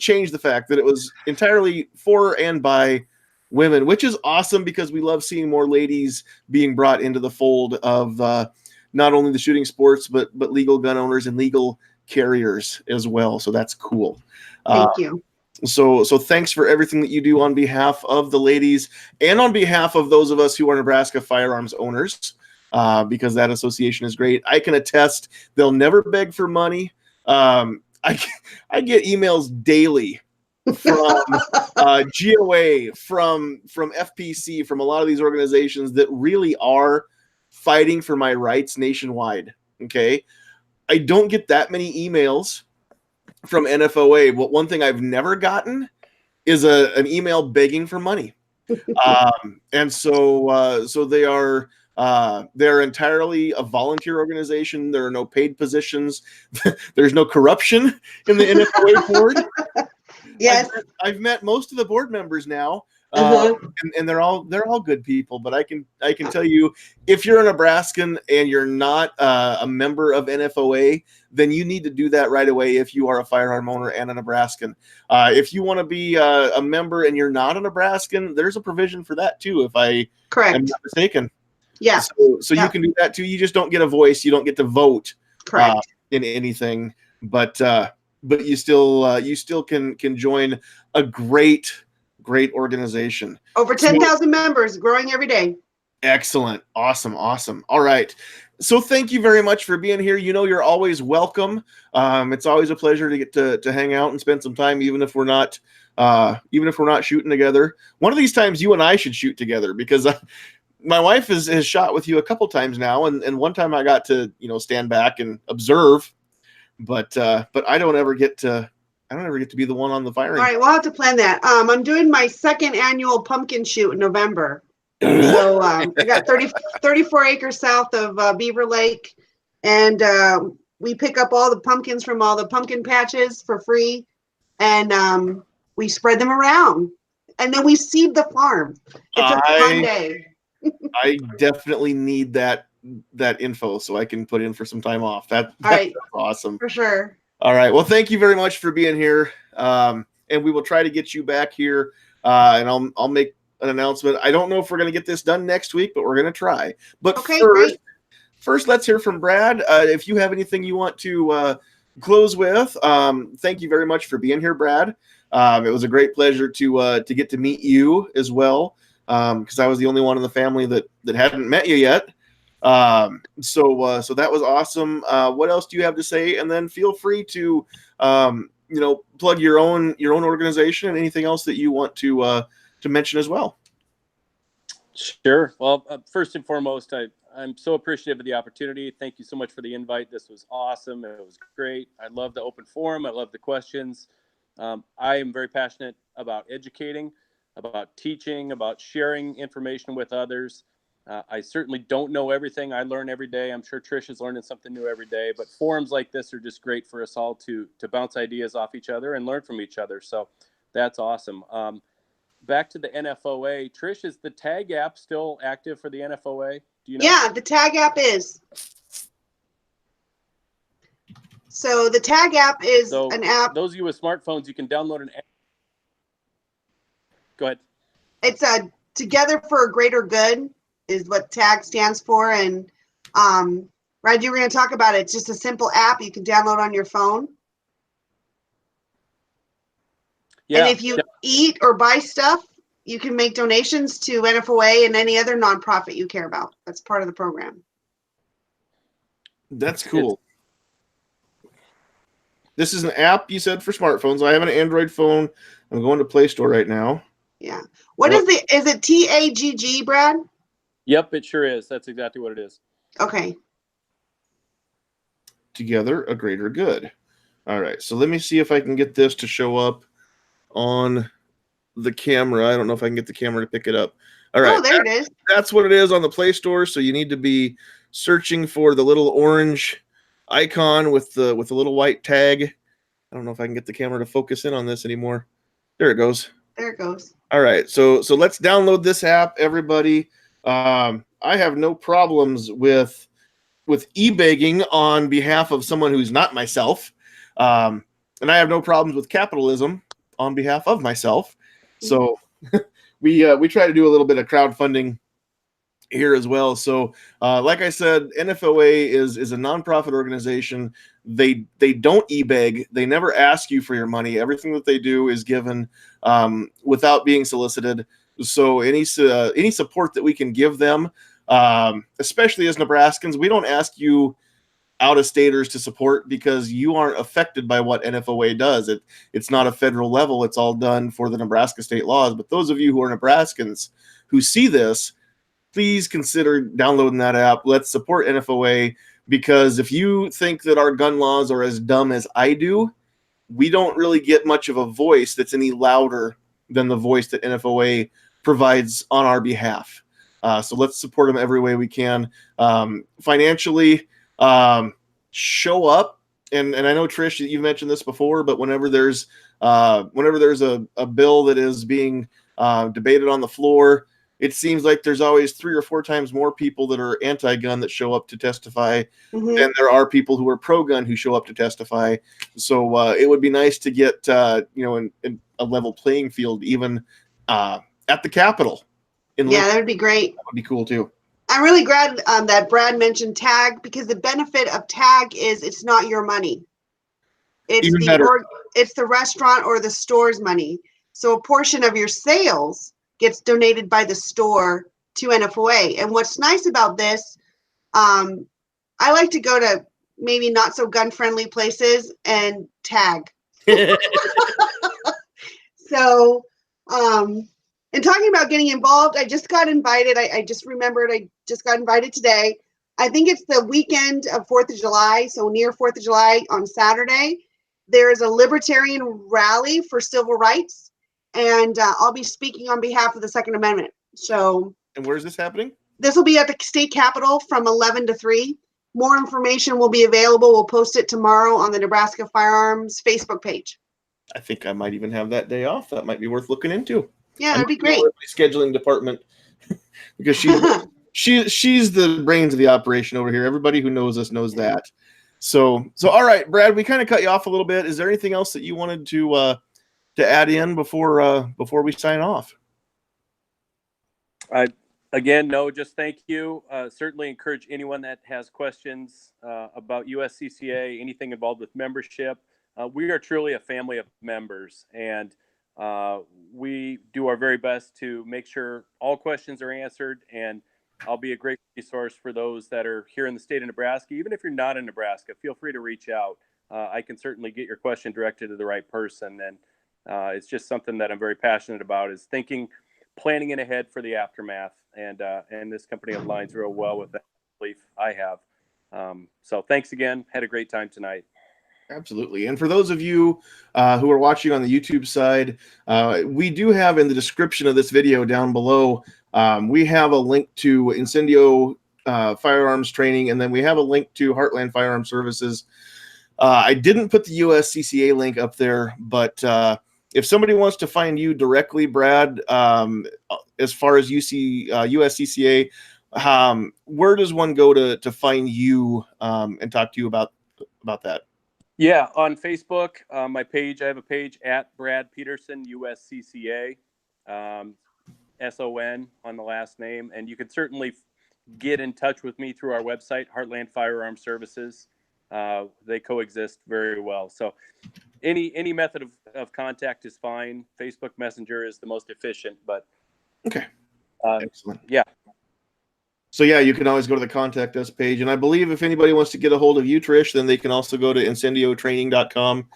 change the fact that it was entirely for and by women, which is awesome, because we love seeing more ladies being brought into the fold of not only the shooting sports, but legal gun owners and legal carriers as well. So that's cool. Thank you. So thanks for everything that you do on behalf of the ladies and on behalf of those of us who are Nebraska firearms owners, because that association is great. I can attest they'll never beg for money. I get emails daily from GOA, from FPC, from a lot of these organizations that really are fighting for my rights nationwide. Okay, I don't get that many emails from NFOA, but one thing I've never gotten is an email begging for money. And so they're entirely a volunteer organization. There are no paid positions. There's no corruption in the NFOA board. Yes, I've met most of the board members now, and they're all good people. But I can tell you, if you're a Nebraskan and you're not a member of NFOA, then you need to do that right away. If you are a firearm owner and a Nebraskan, if you want to be a member and you're not a Nebraskan, there's a provision for that too, if I am not mistaken. Yeah. So you can do that too. You just don't get a voice. You don't get to vote in anything, but you still can join a great organization. Over 10,000 members, growing every day. Excellent. Awesome. All right. So thank you very much for being here. You know, you're always welcome. It's always a pleasure to get to hang out and spend some time, even if we're not shooting together. One of these times you and I should shoot together, because my wife has shot with you a couple times now, and one time I got to stand back and observe, but I don't ever get to be the one on the firing. All right, we'll have to plan that. I'm doing my second annual pumpkin shoot in November. So I got 34 acres south of Beaver Lake, and we pick up all the pumpkins from all the pumpkin patches for free, and we spread them around, and then we seed the farm. It's a fun day. I definitely need that info so I can put in for some time off. That's awesome. For sure. All right. Well, thank you very much for being here. And we will try to get you back here. And I'll make an announcement. I don't know if we're going to get this done next week, but we're going to try. But first, let's hear from Brad. If you have anything you want to close with, thank you very much for being here, Brad. It was a great pleasure to get to meet you as well, because I was the only one in the family that hadn't met you yet. So that was awesome. What else do you have to say? And then feel free to plug your own organization and anything else that you want to mention as well. Sure. Well, first and foremost, I'm so appreciative of the opportunity. Thank you so much for the invite. This was awesome. It was great. I love the open forum. I love the questions. I am very passionate about educating, about teaching, about sharing information with others. I certainly don't know everything. I learn every day. I'm sure Trish is learning something new every day, but forums like this are just great for us all to bounce ideas off each other and learn from each other. So That's awesome. Back to the NFOA. Trish, is the tag app still active for the NFOA? Do you know? Yeah, the tag app is. So the tag app is So an app. those of you with smartphones, you can download an app. Go ahead. It's a Together for a Greater Good is what tag stands for. And Brad, you were going to talk about it. It's just a simple app you can download on your phone. Yeah. And if you eat or buy stuff, you can make donations to NFOA and any other nonprofit you care about. That's part of the program. That's cool. This is an app you said for smartphones. I have an Android phone. I'm going to Play Store right now. Yeah. Is it TAGG, Brad? Yep, it sure is. That's exactly what it is. Okay. Together, a greater good. All right. So let me see if I can get this to show up on the camera. I don't know if I can get the camera to pick it up. All right. Oh, there it is. That's what it is on the Play Store. So you need to be searching for the little orange icon with the little white tag. I don't know if I can get the camera to focus in on this anymore. There it goes. There it goes. All right. So let's download this app, everybody. I have no problems with e-begging on behalf of someone who's not myself. And I have no problems with capitalism on behalf of myself. So we try to do a little bit of crowdfunding here as well. So like I said, NFOA is a nonprofit organization. They don't e-beg. They never ask you for your money. Everything that they do is given without being solicited. So any support that we can give them, especially as Nebraskans, we don't ask you out-of-staters to support because you aren't affected by what NFOA does. It's not a federal level. It's all done for the Nebraska state laws. But those of you who are Nebraskans who see this, please consider downloading that app. Let's support NFOA, because if you think that our gun laws are as dumb as I do, we don't really get much of a voice that's any louder than the voice that NFOA provides on our behalf. So let's support them every way we can. Financially, show up. And I know, Trish, you've mentioned this before, but whenever there's a bill that is being debated on the floor, it seems like there's always 3 or 4 times more people that are anti-gun that show up to testify than there are people who are pro-gun who show up to testify. So it would be nice to get in a level playing field, even at the Capitol. That would be great. That would be cool too. I'm really glad that Brad mentioned tag, because the benefit of tag is it's not your money. It's it's the restaurant or the store's money. So a portion of your sales gets donated by the store to NFOA. And what's nice about this, I like to go to maybe not so gun friendly places and tag. So, and talking about getting involved, I just got invited. I just remembered I just got invited today. I think it's the weekend of 4th of July. So near 4th of July on Saturday, there is a libertarian rally for civil rights. And I'll be speaking on behalf of the Second Amendment. So, and where is this happening? This will be at the state capitol from 11 to 3. More information will be available. We'll post it tomorrow on the Nebraska Firearms Facebook page. I think I might even have that day off. That might be worth looking into. Yeah, that'd be great. My scheduling department, because she's the brains of the operation over here. Everybody who knows us knows that. So all right, Brad, we kind of cut you off a little bit. Is there anything else that you wanted to add in before we sign off? Again, no, just thank you. Certainly encourage anyone that has questions about USCCA, anything involved with membership. We are truly a family of members, and we do our very best to make sure all questions are answered, and I'll be a great resource for those that are here in the state of Nebraska. Even if you're not in Nebraska, feel free to reach out. I can certainly get your question directed to the right person, and it's just something that I'm very passionate about, is planning in ahead for the aftermath, and this company aligns real well with that belief I have. So thanks again. Had a great time tonight. Absolutely. And for those of you who are watching on the YouTube side, we do have in the description of this video down below, we have a link to Incendio firearms training, and then we have a link to Heartland Firearm Services. I didn't put the USCCA link up there, but if somebody wants to find you directly, Brad, as far as USCCA, where does one go to find you and talk to you about that? Yeah, on Facebook, my page, I have a page at Brad Peterson, USCCA, SON on the last name. And you can certainly get in touch with me through our website, Heartland Firearm Services. They coexist very well. So any method of contact is fine. Facebook Messenger is the most efficient, but okay. Excellent. Yeah. So yeah, you can always go to the contact us page. And I believe if anybody wants to get a hold of you, Trish, then they can also go to incendiotraining.com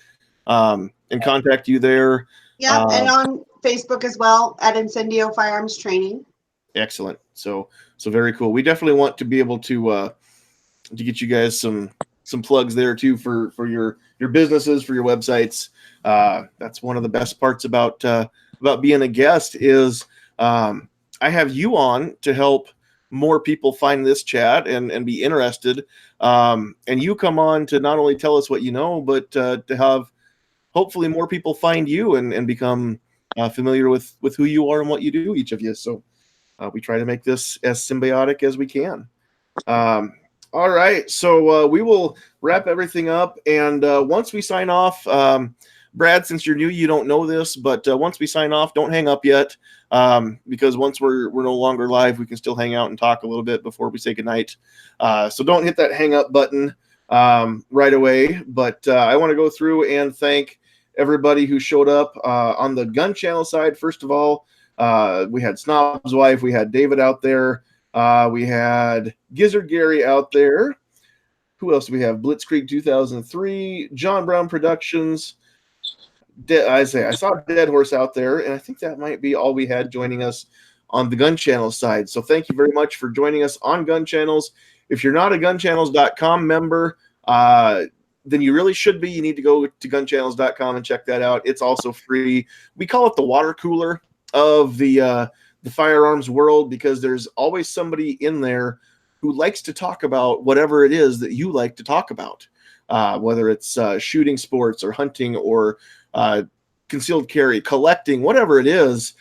and contact you there. Yeah, and on Facebook as well at Incendio Firearms Training. Excellent. So very cool. We definitely want to be able to get you guys some plugs there too for your businesses, for your websites. That's one of the best parts about being a guest is I have you on to help more people find this chat and be interested. And you come on to not only tell us what you know, but to have hopefully more people find you and become familiar with who you are and what you do, each of you. So we try to make this as symbiotic as we can. All right. So we will wrap everything up. And once we sign off, Brad, since you're new, you don't know this, but once we sign off, don't hang up yet. Because once we're no longer live, we can still hang out and talk a little bit before we say goodnight. So don't hit that hang up button right away. But I want to go through and thank everybody who showed up on the gun channel side. First of all, we had Snob's Wife, we had David out there, we had Gizzard Gary out there. Who else do we have? Blitzkrieg 2003, John Brown Productions. I saw Dead Horse out there, and I think that might be all we had joining us on the Gun Channel side. So thank you very much for joining us on Gun Channels. If you're not a gunchannels.com member, then you really should be. You need to go to gunchannels.com and check that out. It's also free. We call it the water cooler of the firearms world because there's always somebody in there who likes to talk about whatever it is that you like to talk about, whether it's shooting sports or hunting or concealed carry, collecting, whatever it is.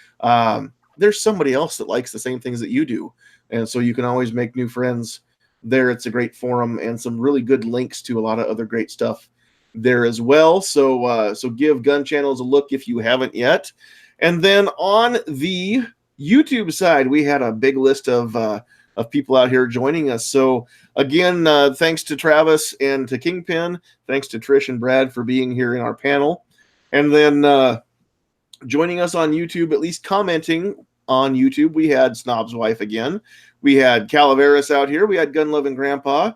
There's somebody else that likes the same things that you do. And so you can always make new friends there. It's a great forum and some really good links to a lot of other great stuff there as well. So give Gun Channels a look if you haven't yet. And then on the YouTube side, we had a big list of people out here joining us. So again, thanks to Travis and to Kingpin. Thanks to Trish and Brad for being here in our panel. And then joining us on YouTube, at least commenting on YouTube, we had Snob's Wife again. We had Calaveras out here. We had Gun Loving Grandpa.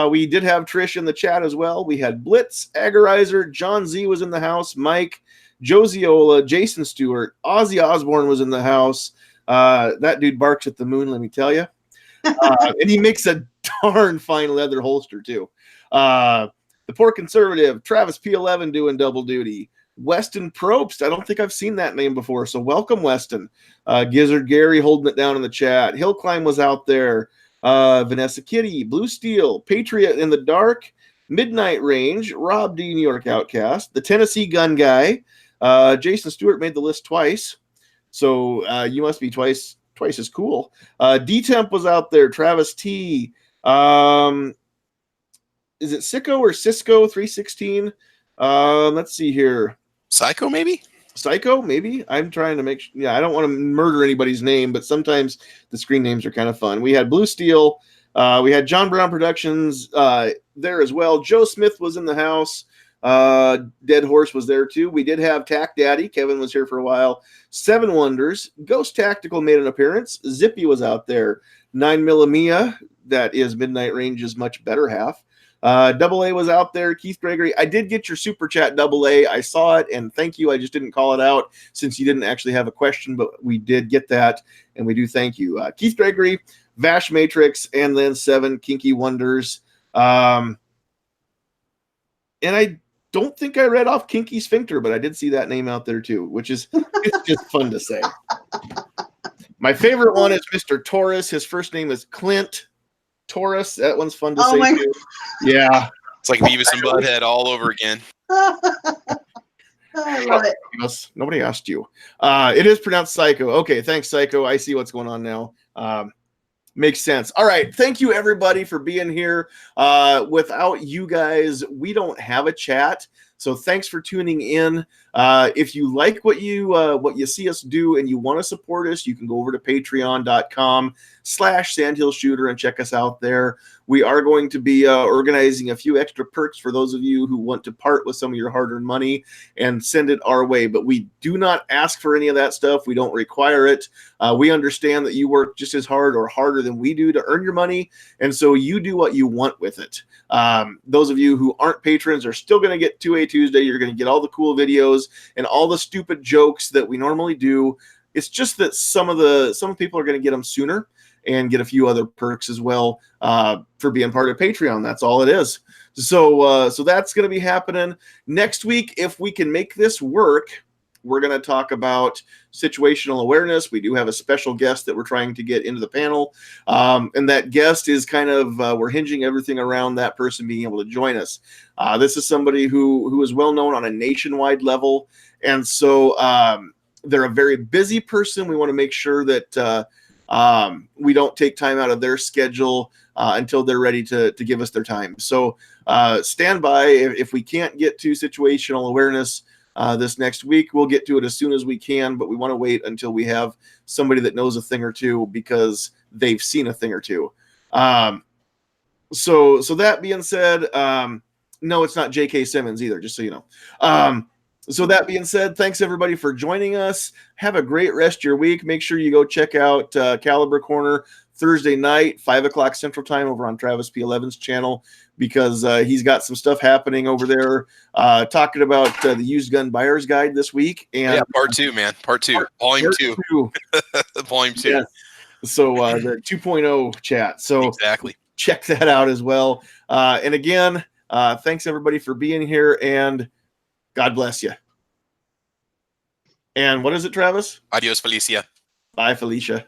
We did have Trish in the chat as well. We had Blitz, Agorizer, John Z was in the house, Mike, Josieola, Jason Stewart, Ozzy Osbourne was in the house. That dude barks at the moon, let me tell you. And he makes a darn fine leather holster too. The Poor Conservative, Travis P11 doing double duty. Weston Probst, I don't think I've seen that name before, so welcome, Weston. Gizzard Gary holding it down in the chat. Hill Climb was out there. Vanessa Kitty, Blue Steel, Patriot in the Dark, Midnight Range, Rob D, New York Outcast, the Tennessee Gun Guy. Jason Stewart made the list twice, so you must be twice as cool. D-Temp was out there. Travis T. Is it Sicko or Cisco 316? Let's see here. Psycho, maybe? Psycho, maybe? I'm trying to make sure. Yeah, I don't want to murder anybody's name, but sometimes the screen names are kind of fun. We had Blue Steel. We had John Brown Productions there as well. Joe Smith was in the house. Dead Horse was there too. We did have Tack Daddy. Kevin was here for a while. Seven Wonders. Ghost Tactical made an appearance. Zippy was out there. 9mm. That is Midnight Range's much better half. Double A was out there. Keith Gregory. I did get your super chat, Double A. I saw it, and thank you. I just didn't call it out since you didn't actually have a question, but we did get that, and we do thank you. Keith Gregory, Vash Matrix, and then 7 Kinky Wonders. And I don't think I read off Kinky Sphincter, but I did see that name out there too, which is it's just fun to say. My favorite one is Mr. Taurus. His first name is Clint Taurus. That one's fun to say too. Yeah. It's like Beavis and Butthead all over again. I love it. Nobody asked you. It is pronounced Psycho. Okay, thanks, Psycho. I see what's going on now. Makes sense. All right. Thank you, everybody, for being here. Without you guys, we don't have a chat. So thanks for tuning in. If you like what you see us do and you want to support us, you can go over to patreon.com/sandhillshooter and check us out there. We are going to be organizing a few extra perks for those of you who want to part with some of your hard-earned money and send it our way. But we do not ask for any of that stuff. We don't require it. We understand that you work just as hard or harder than we do to earn your money, and so you do what you want with it. Those of you who aren't patrons are still going to get 2A Tuesday. You're going to get all the cool videos and all the stupid jokes that we normally do. It's just that some people are going to get them sooner and get a few other perks as well for being part of Patreon. That's all it is. So that's going to be happening next week. If we can make this work, we're going to talk about situational awareness. We do have a special guest that we're trying to get into the panel. And that guest is kind of, we're hinging everything around that person being able to join us. This is somebody who is well known on a nationwide level. And so they're a very busy person. We want to make sure that we don't take time out of their schedule until they're ready to give us their time. So stand by. If we can't get to situational awareness this next week, we'll get to it as soon as we can, but we want to wait until we have somebody that knows a thing or two because they've seen a thing or two. So that being said, no, it's not J.K. Simmons either, just so you know. So that being said, thanks everybody for joining us. Have a great rest of your week. Make sure you go check out Caliber Corner Thursday night, 5 o'clock Central Time over on Travis P11's channel, because he's got some stuff happening over there talking about the used gun buyer's guide this week. And part 2, man. Part 2. Volume 2. Volume 2. Yeah. So the 2.0 chat. So exactly. Check that out as well. And again, thanks everybody for being here, and God bless you. And what is it, Travis? Adios, Felicia. Bye, Felicia.